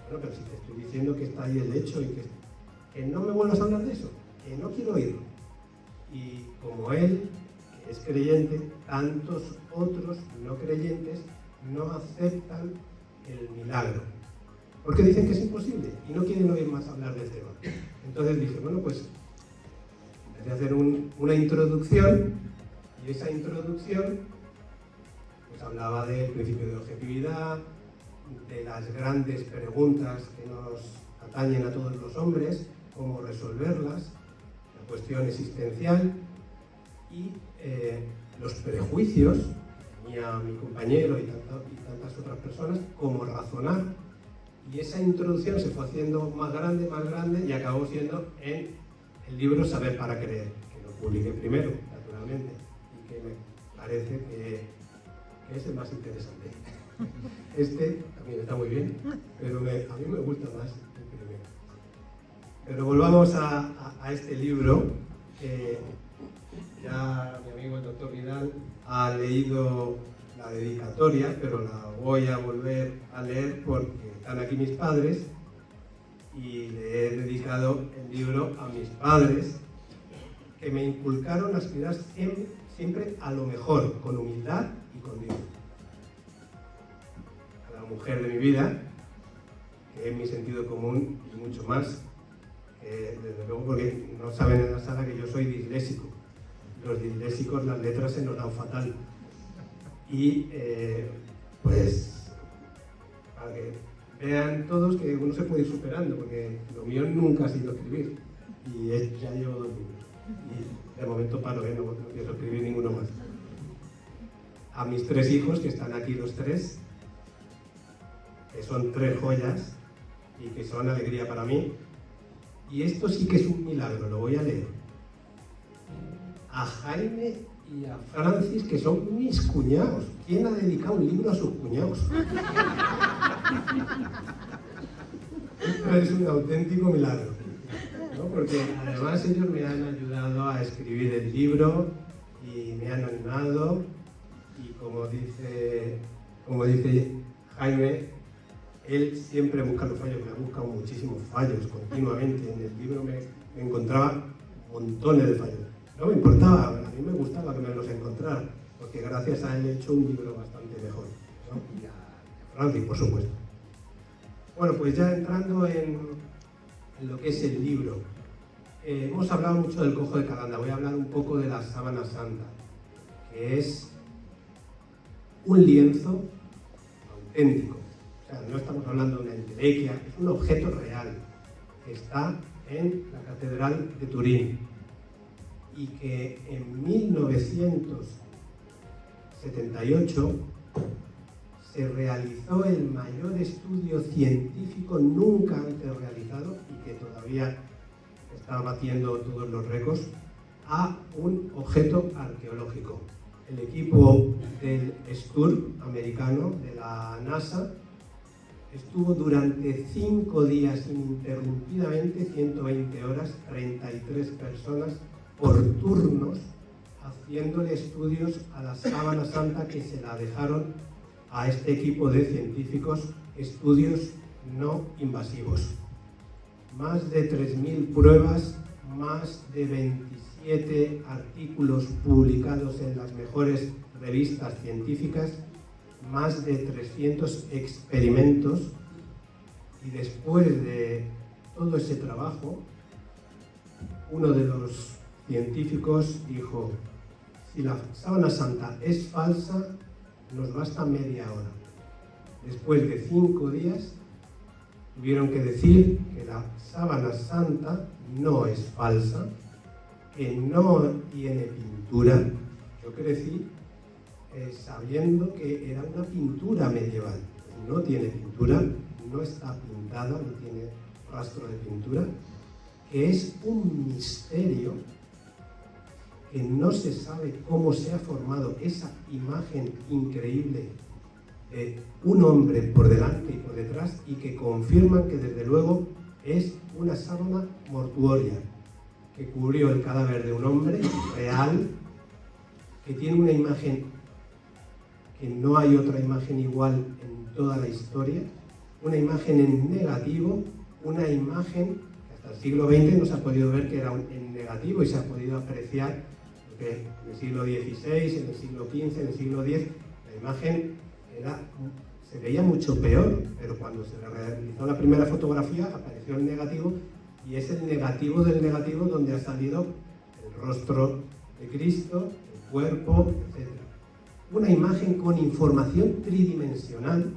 Bueno, pero si te estoy diciendo que está ahí el hecho y que no me vuelvas a hablar de eso, que no quiero oírlo. Y como él, que es creyente, tantos otros no creyentes no aceptan el milagro, porque dicen que es imposible y no quieren oír más hablar del tema. Entonces dije, bueno, pues empecé a hacer una introducción, y esa introducción pues hablaba del principio de objetividad, de las grandes preguntas que nos atañen a todos los hombres, cómo resolverlas, la cuestión existencial y los prejuicios que tenía mi compañero y tantas otras personas, cómo razonar. Y esa introducción se fue haciendo más grande y acabó siendo en el libro Saber para Creer, que lo publiqué primero, naturalmente, y que me parece que es el más interesante. Este también está muy bien, pero a mí me gusta más el primero. Pero volvamos a este libro, que ya mi amigo el doctor Vidal ha leído la dedicatoria, pero la voy a volver a leer porque están aquí mis padres y le he dedicado el libro a mis padres, que me inculcaron a aspirar siempre a lo mejor, con humildad y con Dios. A la mujer de mi vida, que es mi sentido común y mucho más, desde luego porque no saben en la sala que yo soy disléxico. Los disléxicos las letras se nos dan fatal. Y pues para que vean todos que uno se puede ir superando, porque lo mío nunca ha sido escribir. Y ya llevo 2 libros. Y de momento paro, no quiero escribir ninguno más. A mis 3 hijos, que están aquí los 3, que son 3 joyas y que son alegría para mí. Y esto sí que es un milagro, lo voy a leer. A Jaime y a Francis, que son mis cuñados. ¿Quién ha dedicado un libro a sus cuñados? Esto es un auténtico milagro, ¿no? Porque además ellos me han ayudado a escribir el libro y me han animado, y como dice Jaime, él siempre busca los fallos, me ha buscado muchísimos fallos continuamente. En el libro me encontraba montones de fallos. No me importaba, a mí me gustaba que me los encontrara, porque gracias a él he hecho un libro bastante mejor, ¿no? Y a Francis, por supuesto. Bueno, pues ya entrando en lo que es el libro. Hemos hablado mucho del cojo de Calanda, voy a hablar un poco de la Sábana Santa, que es un lienzo auténtico. O sea, no estamos hablando de una entelequia, es un objeto real que está en la Catedral de Turín y que en 1978 se realizó el mayor estudio científico nunca antes realizado y que todavía está batiendo todos los récords a un objeto arqueológico. El equipo del STURB americano de la NASA estuvo durante 5 días ininterrumpidamente, 120 horas, 33 personas por turnos, haciéndole estudios a la sábana santa que se la dejaron a este equipo de científicos, estudios no invasivos. Más de 3.000 pruebas, más de 27 artículos publicados en las mejores revistas científicas, más de 300 experimentos, y después de todo ese trabajo, uno de los científicos dijo: si la sábana santa es falsa, nos basta media hora. Después de 5 días, tuvieron que decir que la sábana santa no es falsa, que no tiene pintura. Yo crecí sabiendo que era una pintura medieval. No tiene pintura, no está pintada, no tiene rastro de pintura, que es un misterio, que no se sabe cómo se ha formado esa imagen increíble de un hombre por delante y por detrás, y que confirman que desde luego es una sábana mortuoria que cubrió el cadáver de un hombre real, que tiene una imagen que no hay otra imagen igual en toda la historia, una imagen en negativo, una imagen que hasta el siglo XX no se ha podido ver que era en negativo, y se ha podido apreciar que en el siglo XVI, en el siglo XV, en el siglo X, la imagen se veía mucho peor, pero cuando se realizó la primera fotografía apareció el negativo, y es el negativo del negativo donde ha salido el rostro de Cristo, el cuerpo, etc. Una imagen con información tridimensional.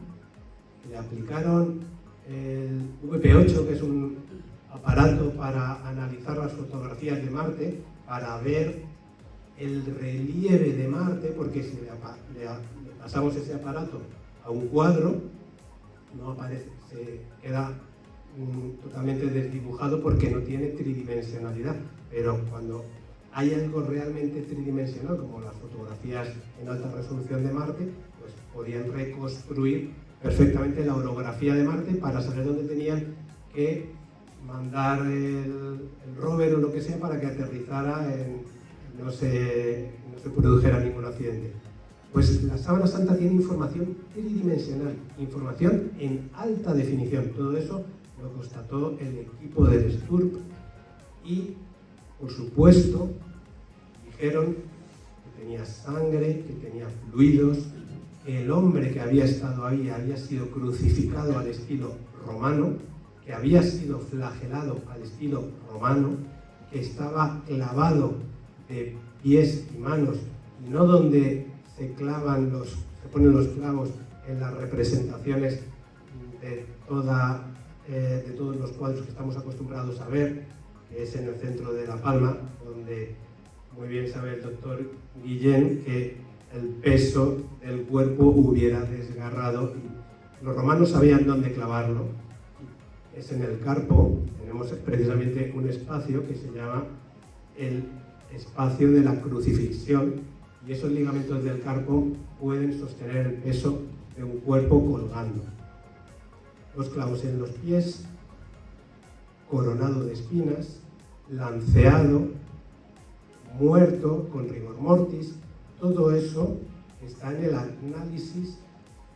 Le aplicaron el VP8, que es un aparato para analizar las fotografías de Marte, para ver el relieve de Marte, porque si le pasamos ese aparato a un cuadro, no aparece, se queda totalmente desdibujado porque no tiene tridimensionalidad. Pero cuando hay algo realmente tridimensional, como las fotografías en alta resolución de Marte, pues podían reconstruir perfectamente la orografía de Marte para saber dónde tenían que mandar el rover o lo que sea para que aterrizara y no se produjera ningún accidente. Pues la sábana santa tiene información tridimensional, información en alta definición. Todo eso lo constató el equipo del STURP y, por supuesto, dijeron que tenía sangre, que tenía fluidos, que el hombre que había estado ahí había sido crucificado al estilo romano, que había sido flagelado al estilo romano, que estaba clavado de pies y manos, y no donde se ponen los clavos en las representaciones de todos los cuadros que estamos acostumbrados a ver, que es en el centro de La Palma, donde muy bien sabe el doctor Guillén que el peso del cuerpo hubiera desgarrado, y los romanos sabían dónde clavarlo. Es en el Carpo, tenemos precisamente un espacio que se llama el espacio de la crucifixión, y esos ligamentos del carpo pueden sostener el peso de un cuerpo colgando. Los clavos en los pies, coronado de espinas, lanceado, muerto con rigor mortis, todo eso está en el análisis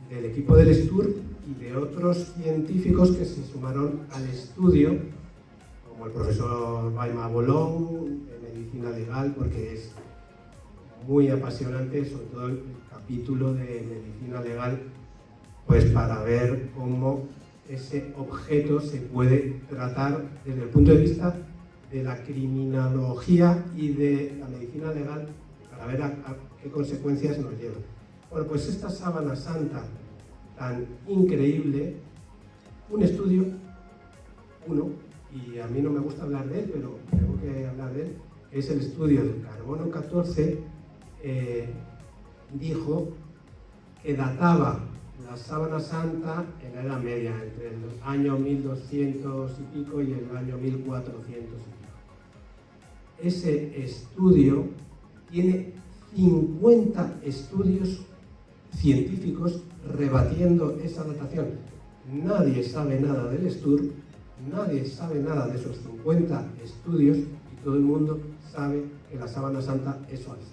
del equipo del STURP y de otros científicos que se sumaron al estudio, como el profesor Baima Bolón, de Medicina Legal, porque es muy apasionante, sobre todo el capítulo de Medicina Legal, pues para ver cómo ese objeto se puede tratar desde el punto de vista de la criminología y de la medicina legal, para ver a qué consecuencias nos lleva. Bueno, pues esta sábana santa tan increíble, un estudio, y a mí no me gusta hablar de él, pero tengo que hablar de él, que es el estudio del carbono 14, dijo que databa la sábana santa en la Edad Media, entre el año 1200 y pico y el año 1400 y pico. Ese estudio tiene 50 estudios científicos rebatiendo esa datación. Nadie sabe nada del STURP, nadie sabe nada de esos 50 estudios, y todo el mundo sabe que la sábana santa es falsa.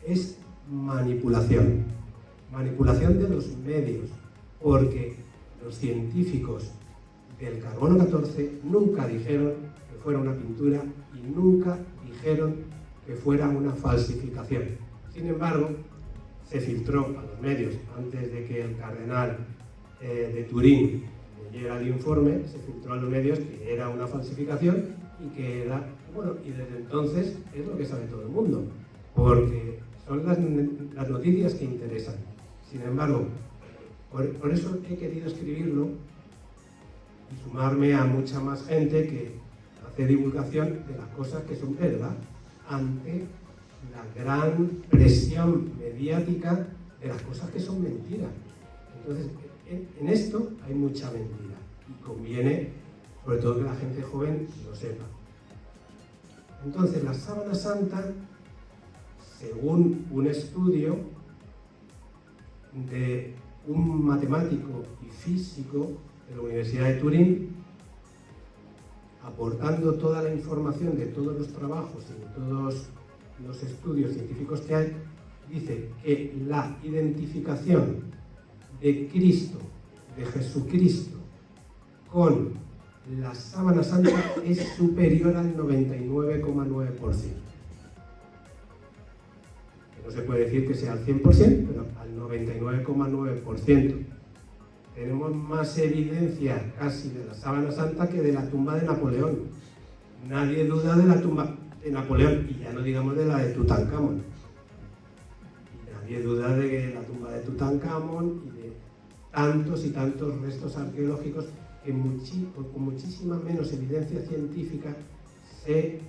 es manipulación. Manipulación de los medios, porque los científicos del carbono 14 nunca dijeron que fuera una pintura y nunca dijeron que fuera una falsificación. Sin embargo, se filtró a los medios antes de que el cardenal de Turín leyera el informe, se filtró a los medios que era una falsificación y que era, bueno, y desde entonces es lo que sabe todo el mundo, porque son las noticias que interesan. Sin embargo, por eso he querido escribirlo y sumarme a mucha más gente que hace divulgación de las cosas que son verdad ante la gran presión mediática de las cosas que son mentiras. Entonces, en esto hay mucha mentira y conviene, sobre todo, que la gente joven lo sepa. Entonces, la sábana santa, según un estudio de un matemático y físico de la Universidad de Turín, aportando toda la información de todos los trabajos y de todos los estudios científicos que hay, dice que la identificación de Cristo, de Jesucristo, con la sábana santa es superior al 99,9%. No se puede decir que sea al 100%, pero al 99,9%. Tenemos más evidencia casi de la sábana santa que de la tumba de Napoleón. Nadie duda de la tumba de Napoleón, y ya no digamos de la de Tutankamón. Y nadie duda de la tumba de Tutankamón y de tantos y tantos restos arqueológicos que con muchísima menos evidencia científica se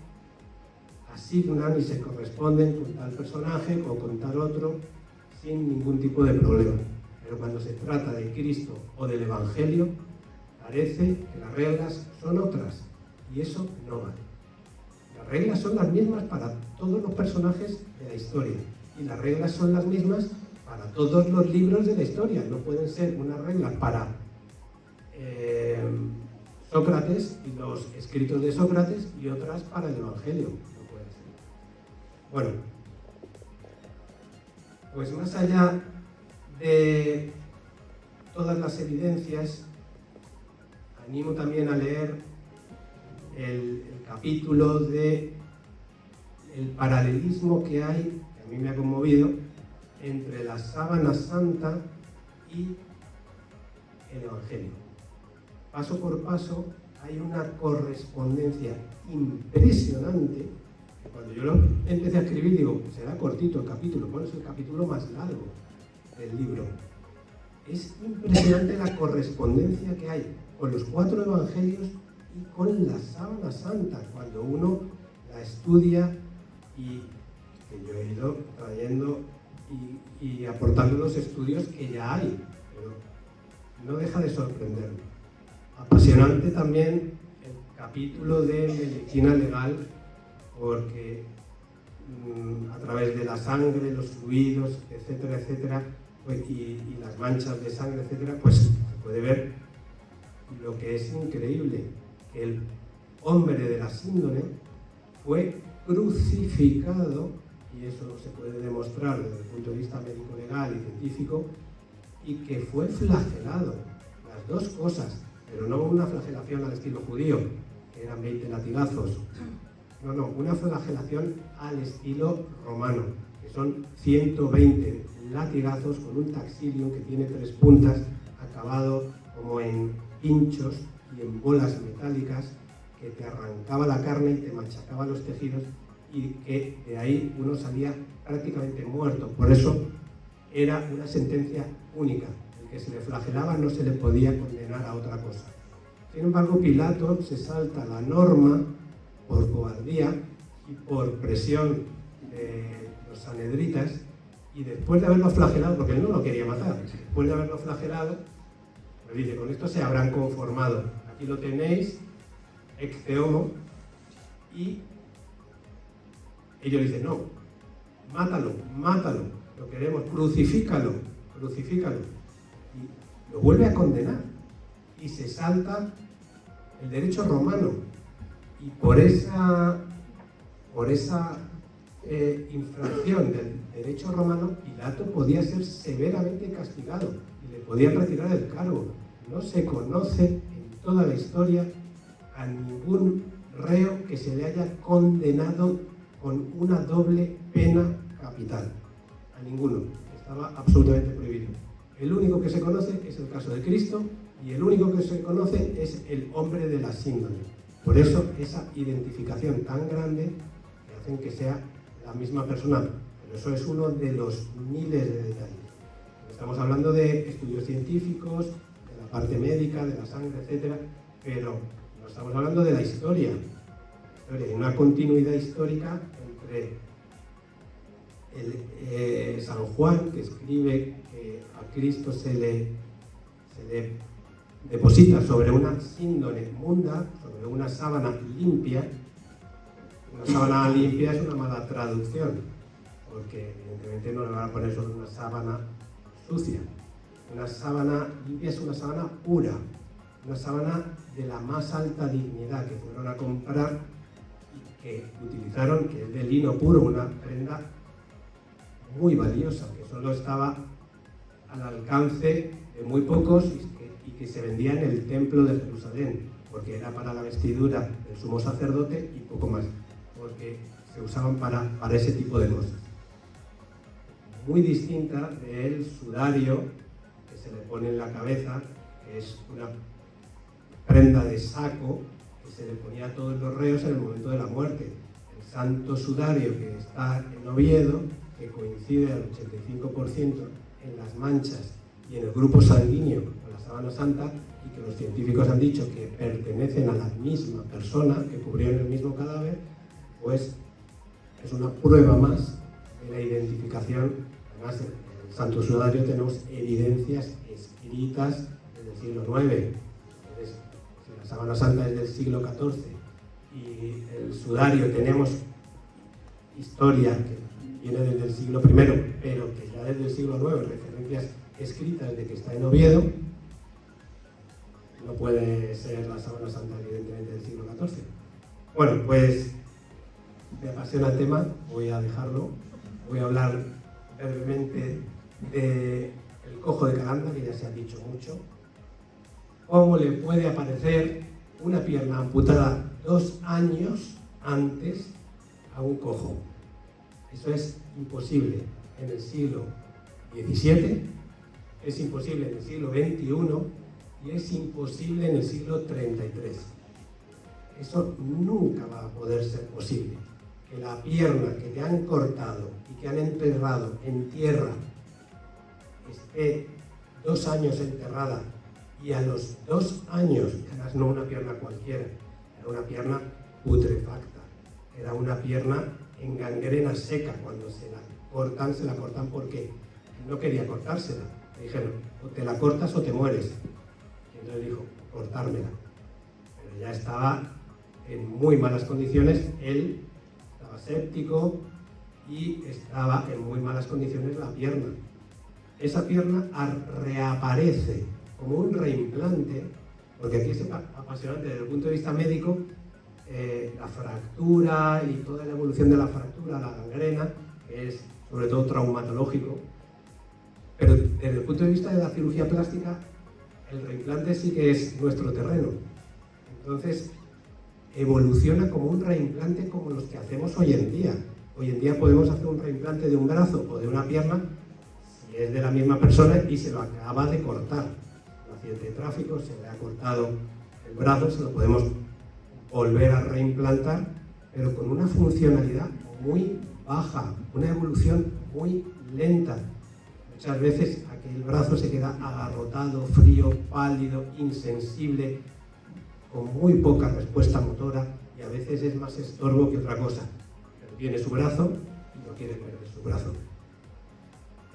asignan y se corresponden con tal personaje o con tal otro sin ningún tipo de problema. Pero cuando se trata de Cristo o del Evangelio, parece que las reglas son otras, y eso no vale. Las reglas son las mismas para todos los personajes de la historia, y las reglas son las mismas para todos los libros de la historia. No pueden ser unas reglas para Sócrates y los escritos de Sócrates y otras para el Evangelio. No puede ser. Bueno, pues más allá de todas las evidencias, animo también a leer el capítulo de el paralelismo que hay, que a mí me ha conmovido, entre la sábana santa y el Evangelio. Paso por paso hay una correspondencia impresionante. Cuando yo lo empecé a escribir, digo, será cortito el capítulo, bueno, es el capítulo más largo del libro. Es impresionante la correspondencia que hay con los 4 evangelios y con la sábana santa, cuando uno la estudia, y que yo he ido trayendo y aportando los estudios que ya hay, pero no deja de sorprenderme. Apasionante también el capítulo de medicina legal, porque a través de la sangre, los fluidos, etcétera, etcétera, pues, y las manchas de sangre, etcétera, pues se puede ver lo que es increíble, que el hombre de la síndrome fue crucificado, y eso se puede demostrar desde el punto de vista médico, legal y científico, y que fue flagelado, las dos cosas, pero no una flagelación al estilo judío, que eran 20 latigazos. No, una flagelación al estilo romano, que son 120 latigazos con un taxilium que tiene 3 puntas, acabado como en pinchos y en bolas metálicas, que te arrancaba la carne y te machacaba los tejidos, y que de ahí uno salía prácticamente muerto. Por eso era una sentencia única. El que se le flagelaba no se le podía condenar a otra cosa. Sin embargo, Pilato se salta la norma por cobardía y por presión de los sanedritas, y después de haberlo flagelado, porque él no lo quería matar, después de haberlo flagelado, le dice, con esto se habrán conformado. Aquí lo tenéis, ex homo, y ellos dicen, no, mátalo, lo queremos, crucifícalo. Y lo vuelve a condenar, y se salta el derecho romano. Y por esa infracción del derecho romano, Pilato podía ser severamente castigado y le podían retirar el cargo. No se conoce en toda la historia a ningún reo que se le haya condenado con una doble pena capital. A ninguno. Estaba absolutamente prohibido. El único que se conoce es el caso de Cristo y el único que se conoce es el hombre de la síndrome. Por eso esa identificación tan grande que hacen que sea la misma persona. Pero eso es uno de los miles de detalles. Estamos hablando de estudios científicos, de la parte médica, de la sangre, etc. Pero no estamos hablando de la historia. Hay una continuidad histórica entre San Juan, que escribe que a Cristo se le deposita sobre una síndone munda, sobre una sábana limpia. Una sábana limpia es una mala traducción, porque evidentemente no le van a poner sobre una sábana sucia. Una sábana limpia es una sábana pura, una sábana de la más alta dignidad, que fueron a comprar y que utilizaron, que es de lino puro, una prenda muy valiosa, que solo estaba al alcance de muy pocos y que se vendía en el templo de Jerusalén, porque era para la vestidura del sumo sacerdote y poco más, porque se usaban para ese tipo de cosas. Muy distinta del sudario que se le pone en la cabeza, que es una prenda de saco que se le ponía a todos los reos en el momento de la muerte. El santo sudario que está en Oviedo, que coincide al 85% en las manchas y en el grupo sanguíneo con la sábana santa, y que los científicos han dicho que pertenecen a la misma persona, que cubrieron el mismo cadáver, pues es una prueba más de la identificación. Además, en el santo sudario tenemos evidencias escritas desde el siglo IX. Entonces, si la sábana santa es del siglo XIV y el sudario tenemos historia que viene desde el siglo I, pero que ya desde el siglo IX, referencias escritas de que está en Oviedo, no puede ser la sábana santa evidentemente del siglo XIV. Bueno, pues me apasiona el tema, voy a dejarlo, voy a hablar brevemente del cojo de Calanda, que ya se ha dicho mucho. ¿Cómo le puede aparecer una pierna amputada 2 años antes a un cojo? Eso es imposible en el siglo XVII, es imposible en el siglo XXI y es imposible en el siglo XXIII. Eso nunca va a poder ser posible. Que la pierna que te han cortado y que han enterrado en tierra esté 2 años enterrada y a los 2 años, además no una pierna cualquiera, era una pierna putrefacta, era una pierna en gangrena seca. Cuando se la cortan porque él no quería cortársela. Le dijeron, o te la cortas o te mueres. Y entonces dijo, cortármela. Pero ya estaba en muy malas condiciones, él estaba séptico y estaba en muy malas condiciones la pierna. Esa pierna reaparece como un reimplante, porque aquí es apasionante desde el punto de vista médico, la fractura y toda la evolución de la fractura, la gangrena, que es sobre todo traumatológico, pero desde el punto de vista de la cirugía plástica, el reimplante sí que es nuestro terreno. Entonces, evoluciona como un reimplante como los que hacemos hoy en día. Hoy en día podemos hacer un reimplante de un brazo o de una pierna si es de la misma persona y se lo acaba de cortar. Un accidente de tráfico, se le ha cortado el brazo, se lo podemos volver a reimplantar, pero con una funcionalidad muy baja, una evolución muy lenta. Muchas veces aquel brazo se queda agarrotado, frío, pálido, insensible, con muy poca respuesta motora y a veces es más estorbo que otra cosa. Pero tiene su brazo y no quiere perder su brazo.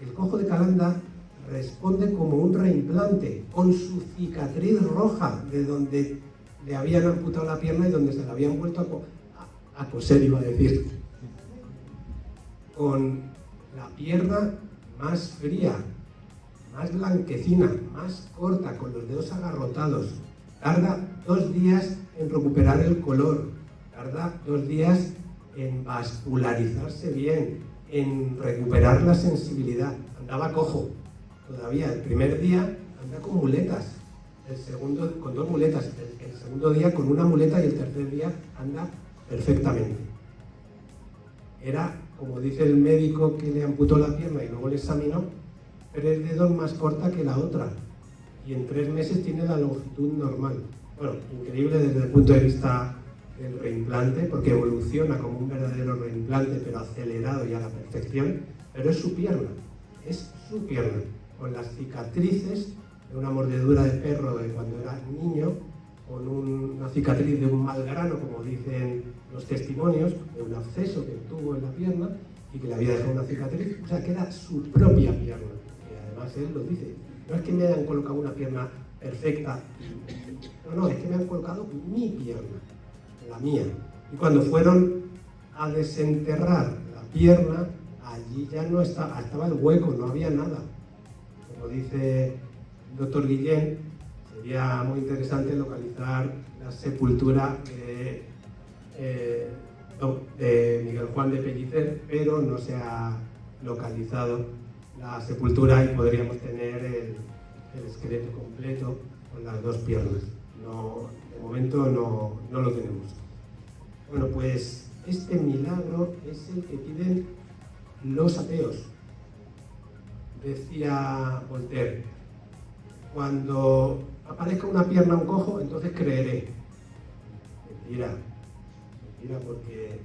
El cojo de Calanda responde como un reimplante, con su cicatriz roja de donde le habían amputado la pierna y donde se la habían vuelto a coser, iba a decir. Con la pierna más fría, más blanquecina, más corta, con los dedos agarrotados. Tarda 2 días en recuperar el color, tarda 2 días en vascularizarse bien, en recuperar la sensibilidad. Andaba cojo todavía. El primer día anda con muletas, el segundo con 2 muletas, el segundo día con una muleta y el tercer día anda perfectamente. Era, como dice el médico que le amputó la pierna y luego le examinó, 3 dedos más corta que la otra y en 3 meses tiene la longitud normal. Bueno, increíble desde el punto de vista del reimplante, porque evoluciona como un verdadero reimplante, pero acelerado y a la perfección, pero es su pierna, con las cicatrices de una mordedura de perro de cuando era niño, con una cicatriz de un mal grano, como dicen los testimonios, de un absceso que tuvo en la pierna y que le había dejado una cicatriz, o sea que era su propia pierna, y además él lo dice, no es que me hayan colocado una pierna perfecta, no, es que me han colocado mi pierna, la mía. Y cuando fueron a desenterrar la pierna, allí ya no estaba el hueco, no había nada. Como dice el doctor Guillén, sería muy interesante localizar la sepultura de Miguel Juan de Pellicer, pero no se ha localizado la sepultura y podríamos tener el esqueleto completo con las 2 piernas. No, de momento no lo tenemos. Bueno, pues este milagro es el que piden los ateos. Decía Voltaire, cuando aparezca una pierna a un cojo, entonces creeré. Mentira, porque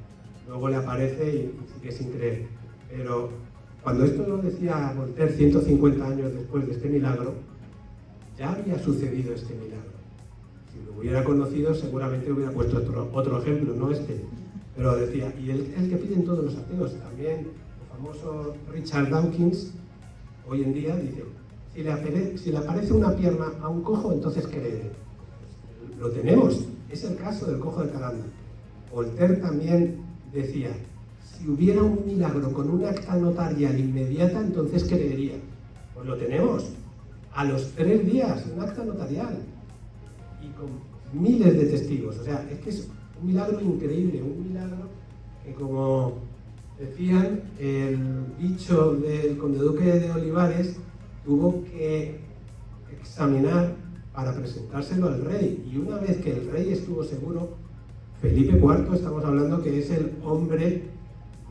luego le aparece y sigue sin creer. Pero cuando esto lo decía Voltaire 150 años después de este milagro, ya había sucedido este milagro. Si lo hubiera conocido, seguramente hubiera puesto otro ejemplo, no este. Pero decía, y el que piden todos los ateos, también el famoso Richard Dawkins, hoy en día dice, si le aparece una pierna a un cojo, entonces creeré. Lo tenemos, es el caso del cojo de Calanda. Voltaire también decía, si hubiera un milagro con una acta notarial inmediata, entonces creería. Pues lo tenemos. A los 3 días, un acta notarial. Y con miles de testigos. O sea, es que es un milagro increíble, un milagro que, como decían, el bicho del conde duque de Olivares tuvo que examinar para presentárselo al rey. Y una vez que el rey estuvo seguro, Felipe IV, estamos hablando que es el hombre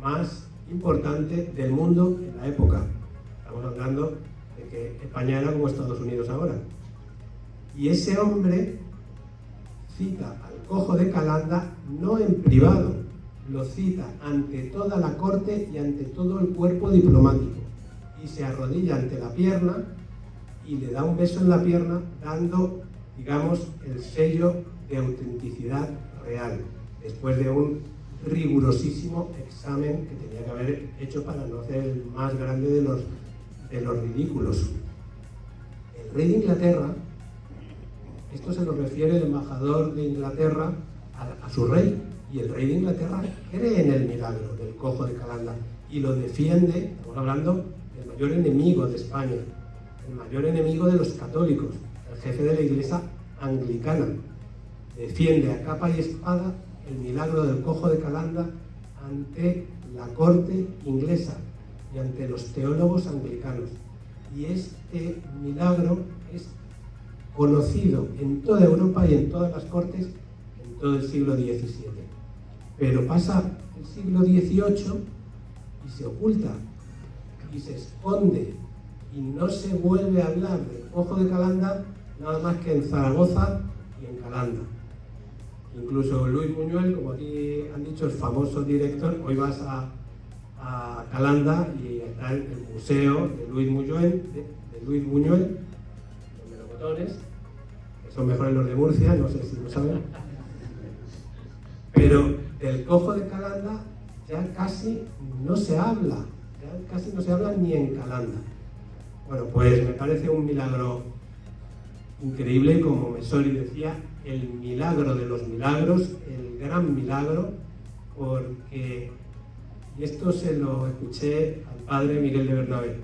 más importante del mundo en la época. Estamos hablando de que España era como Estados Unidos ahora. Y ese hombre cita al cojo de Calanda no en privado, lo cita ante toda la corte y ante todo el cuerpo diplomático. Y se arrodilla ante la pierna y le da un beso en la pierna, dando, digamos, el sello de autenticidad real, después de un rigurosísimo examen que tenía que haber hecho para no ser el más grande de los ridículos. El rey de Inglaterra, esto se lo refiere el embajador de Inglaterra a su rey, y el rey de Inglaterra cree en el milagro del cojo de Calanda y lo defiende. Estamos hablando del mayor enemigo de España, el mayor enemigo de los católicos, el jefe de la iglesia anglicana. Defiende a capa y espada el milagro del cojo de Calanda ante la corte inglesa y ante los teólogos anglicanos. Y este milagro es conocido en toda Europa y en todas las cortes en todo el siglo XVII. Pero pasa el siglo XVIII y se oculta y se esconde y no se vuelve a hablar del cojo de Calanda nada más que en Zaragoza y en Calanda. Incluso Luis Buñuel, como aquí han dicho, el famoso director, hoy vas a Calanda y está el museo de Luis Buñuel, los melocotones, que son mejores los de Murcia, no sé si lo saben. Pero del cojo de Calanda ya casi no se habla, ni en Calanda. Bueno, pues me parece un milagro increíble, como Messori decía, el milagro de los milagros, el gran milagro, porque, y esto se lo escuché al padre Miguel de Bernabé,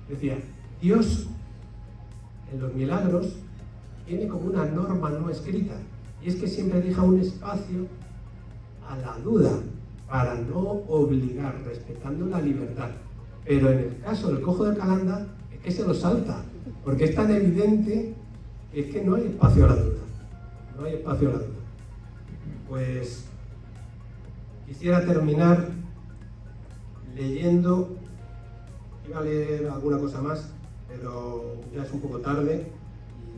decía, Dios en los milagros tiene como una norma no escrita, y es que siempre deja un espacio a la duda, para no obligar, respetando la libertad. Pero en el caso del cojo de Calanda es que se lo salta, porque es tan evidente que es que no hay espacio a la duda. No hay espacio a la duda. Pues quisiera terminar leyendo, iba a leer alguna cosa más, pero ya es un poco tarde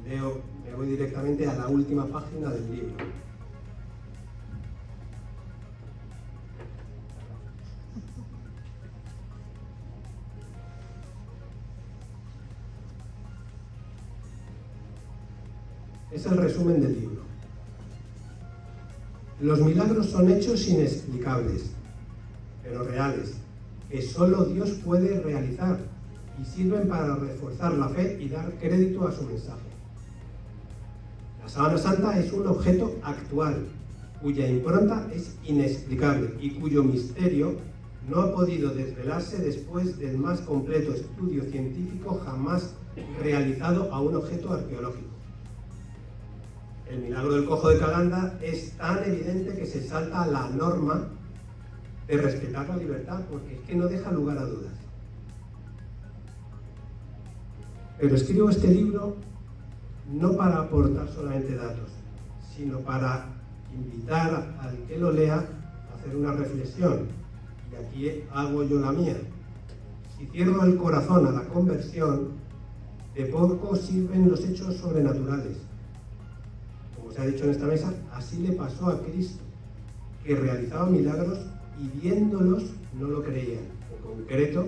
y me voy directamente a la última página del libro. Es el resumen del libro. Los milagros son hechos inexplicables, pero reales, que solo Dios puede realizar y sirven para reforzar la fe y dar crédito a su mensaje. La sábana santa es un objeto actual, cuya impronta es inexplicable y cuyo misterio no ha podido desvelarse después del más completo estudio científico jamás realizado a un objeto arqueológico. El milagro del cojo de Calanda es tan evidente que se salta a la norma de respetar la libertad, porque es que no deja lugar a dudas. Pero escribo este libro no para aportar solamente datos, sino para invitar al que lo lea a hacer una reflexión. Y aquí hago yo la mía. Si cierro el corazón a la conversión, de poco sirven los hechos sobrenaturales. Como se ha dicho en esta mesa, así le pasó a Cristo, que realizaba milagros y viéndolos no lo creían. En concreto,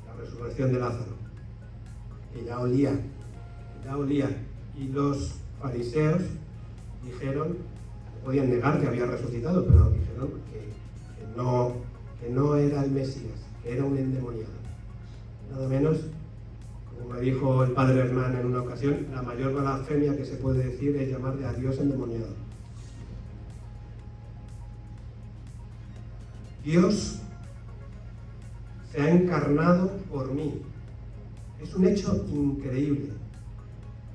la resurrección de Lázaro, que ya olía. Y los fariseos dijeron, no podían negar que había resucitado, pero dijeron que no era el Mesías, que era un endemoniado. Nada menos, como me dijo el padre Hernán en una ocasión, la mayor blasfemia que se puede decir es llamarle a Dios endemoniado. Dios se ha encarnado por mí. Es un hecho increíble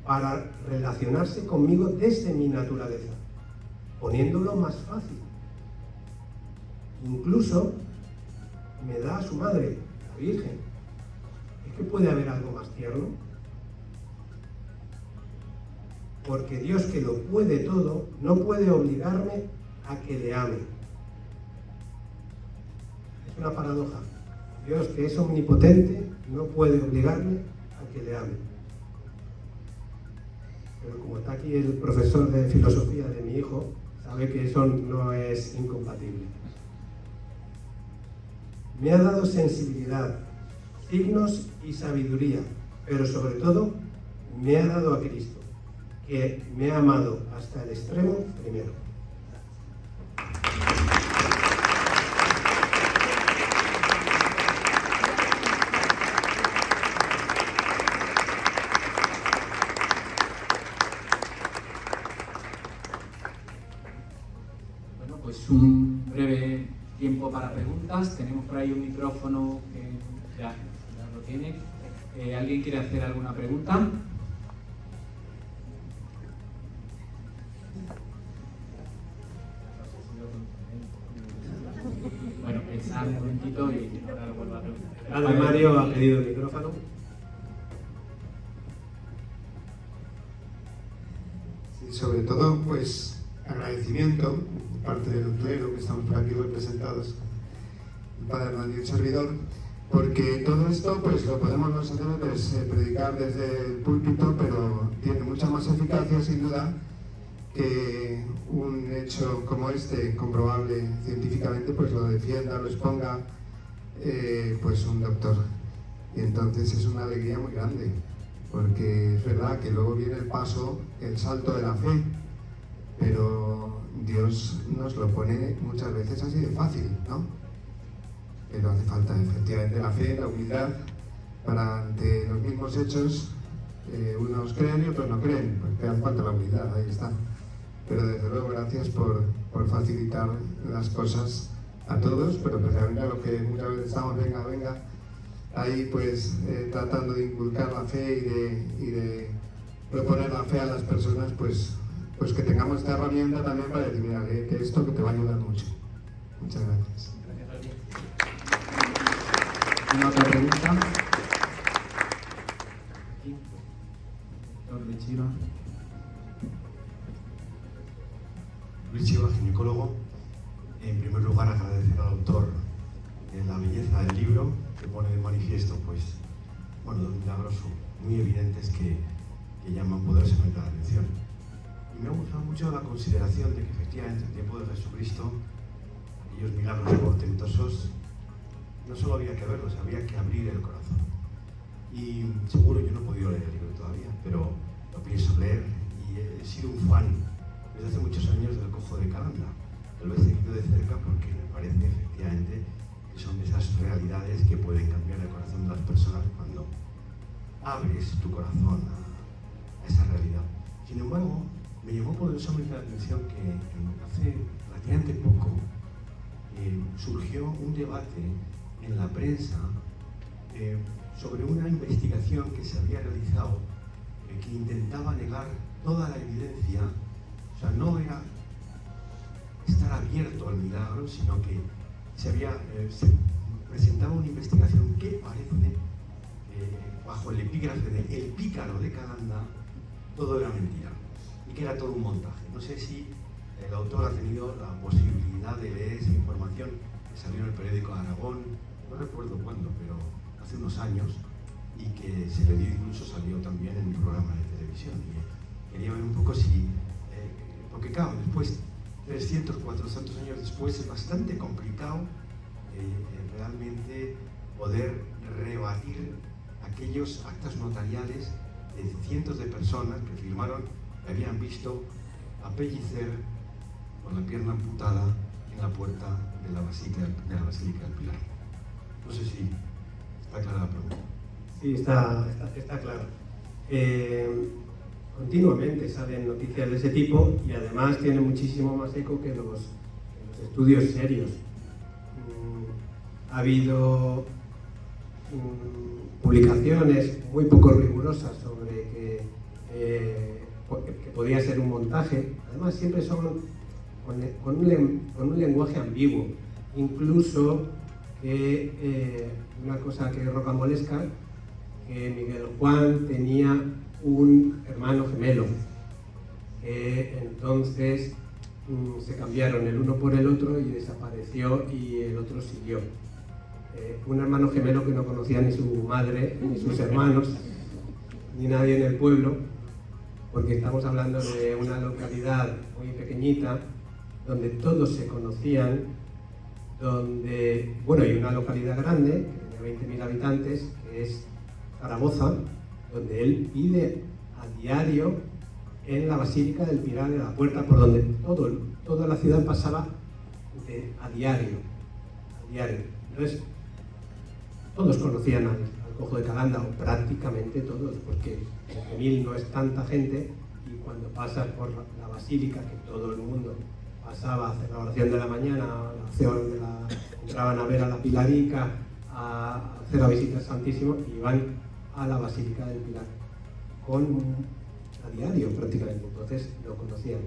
para relacionarse conmigo desde mi naturaleza, poniéndolo más fácil. Incluso me da a su madre, la Virgen. ¿Es que puede haber algo más tierno? Porque Dios, que lo puede todo, no puede obligarme a que le ame. Es una paradoja. Dios, que es omnipotente, no puede obligarme a que le ame. Pero como está aquí el profesor de filosofía de mi hijo, sabe que eso no es incompatible. Me ha dado sensibilidad, signos y sabiduría, pero sobre todo me ha dado a Cristo, que me ha amado hasta el extremo primero. Bueno, pues un breve tiempo para preguntas. Tenemos por ahí un micrófono que ya lo tiene. ¿Alguien quiere hacer alguna pregunta? Bueno, pensad un momentito y ahora lo vuelvo a preguntar. Padre Mario ha pedido el micrófono. Sí, sobre todo, pues, agradecimiento de parte del clero que estamos por aquí representados, el Padre Hernán y el servidor, porque todo esto pues lo podemos nosotros predicar desde el púlpito, pero tiene mucha más eficacia sin duda que un hecho como este, comprobable científicamente, pues lo defienda, lo exponga pues un doctor. Y entonces es una alegría muy grande, porque es verdad que luego viene el paso, el salto de la fe, pero Dios nos lo pone muchas veces así de fácil, ¿no? Pero hace falta efectivamente la fe, la humildad, para ante los mismos hechos, unos creen y otros no creen, porque hace falta la humildad, ahí está. Pero desde luego gracias por facilitar las cosas a todos, pero especialmente a los que muchas veces estamos, venga, ahí pues tratando de inculcar la fe y de proponer la fe a las personas, pues que tengamos esta herramienta también para decir, mira, que esto que te va a ayudar mucho. Muchas gracias. ¿Una otra pregunta? Aquí. Doctor de Chiva. Luis Chiva, ginecólogo. En primer lugar, agradecer al autor la belleza del libro que pone de manifiesto, pues, bueno, dos milagros muy evidentes que llaman poderosamente la atención. Y me ha gustado mucho la consideración de que efectivamente en tiempo de Jesucristo aquellos milagros portentosos no solo había que verlos, había que abrir el corazón. Y seguro, yo no he podido leer el libro todavía, pero lo pienso leer y he sido un fan desde hace muchos años del cojo de Calanda. Lo he seguido de cerca porque me parece efectivamente que son de esas realidades que pueden cambiar el corazón de las personas cuando abres tu corazón a esa realidad. Sin embargo, me llamó poderosamente la atención que hace relativamente poco surgió un debate en la prensa sobre una investigación que se había realizado que intentaba negar toda la evidencia. O sea, no era estar abierto al milagro, sino que se presentaba una investigación que parece, bajo el epígrafe de El pícaro de Calanda, todo era mentira y que era todo un montaje. No sé si el autor ha tenido la posibilidad de leer esa información que salió en el periódico de Aragón, no recuerdo cuándo, pero hace unos años, y que se le dio, incluso salió también en un programa de televisión. Y quería ver un poco si, porque claro, después 300, 400 años después es bastante complicado realmente poder rebatir aquellos actas notariales de cientos de personas que firmaron que habían visto a Pellicer con la pierna amputada en la puerta de la Basílica del Pilar. No sé si está clara la pregunta. Sí, está claro. Continuamente salen noticias de ese tipo y además tiene muchísimo más eco que los estudios serios. Ha habido publicaciones muy poco rigurosas sobre que podía ser un montaje. Además siempre son con un lenguaje ambiguo. Incluso una cosa que es rocambolesca, que Miguel Juan tenía un hermano gemelo, que entonces se cambiaron el uno por el otro y desapareció y el otro siguió. Un hermano gemelo que no conocía ni su madre, ni sus hermanos, ni nadie en el pueblo, porque estamos hablando de una localidad muy pequeñita, donde todos se conocían, donde, bueno, hay una localidad grande, que tiene 20.000 habitantes, que es Zaragoza, donde él pide a diario en la Basílica del Pilar de la Puerta, por donde toda la ciudad pasaba a diario. Entonces, todos conocían al cojo de Calanda, o prácticamente todos, porque 20.000 no es tanta gente, y cuando pasas por la Basílica, que todo el mundo pasaba a hacer la oración de la mañana, entraban a ver a la Pilarica, a hacer la visita al Santísimo, y iban a la Basílica del Pilar a diario prácticamente, entonces lo conocían.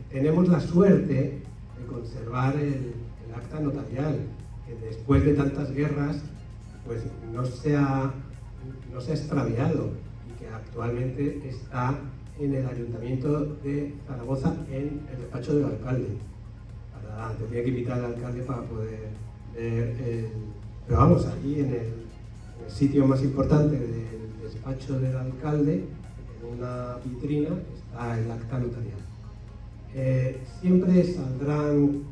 Tenemos la suerte de conservar el acta notarial, que después de tantas guerras pues no se ha extraviado y que actualmente está en el Ayuntamiento de Zaragoza, en el despacho del alcalde. Tendría que invitar al alcalde para poder leer pero vamos, allí en el sitio más importante del despacho del alcalde, en una vitrina, está el acta notarial. Siempre saldrán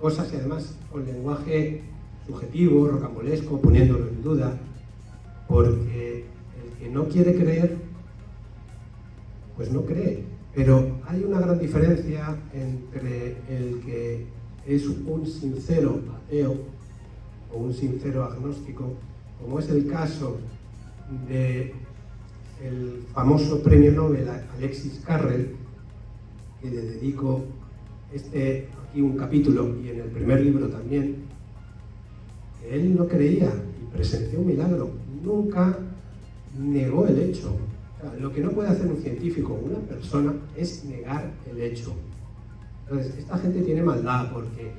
cosas, y además con lenguaje subjetivo, rocambolesco, poniéndolo en duda, porque el que no quiere creer, pues no cree. Pero hay una gran diferencia entre el que es un sincero ateo o un sincero agnóstico, como es el caso del famoso premio Nobel Alexis Carrel, que le dedico aquí un capítulo, y en el primer libro también, que él no creía y presenció un milagro, nunca negó el hecho. O sea, lo que no puede hacer un científico o una persona es negar el hecho. Entonces, esta gente tiene maldad porque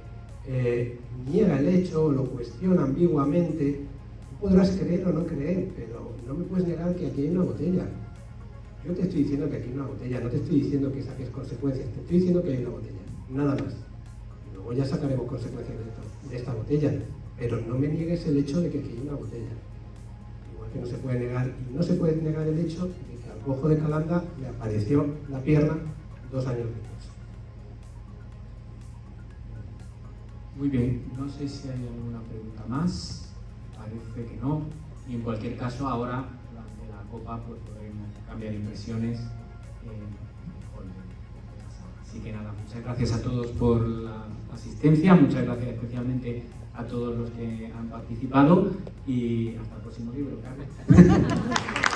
niega el hecho, lo cuestiona ambiguamente. Tú podrás creer o no creer, pero no me puedes negar que aquí hay una botella. Yo te estoy diciendo que aquí hay una botella, no te estoy diciendo que saques consecuencias, te estoy diciendo que hay una botella, nada más. Luego ya sacaremos consecuencias de esta botella, pero no me niegues el hecho de que aquí hay una botella. Igual que no se puede negar, y no se puede negar el hecho de que al cojo de Calanda le apareció la pierna 2 años después. Muy bien, no sé si hay alguna pregunta más, parece que no, y en cualquier caso ahora durante la copa pues podremos cambiar impresiones así que nada, muchas gracias a todos por la asistencia, muchas gracias especialmente a todos los que han participado y hasta el próximo libro, Carlos.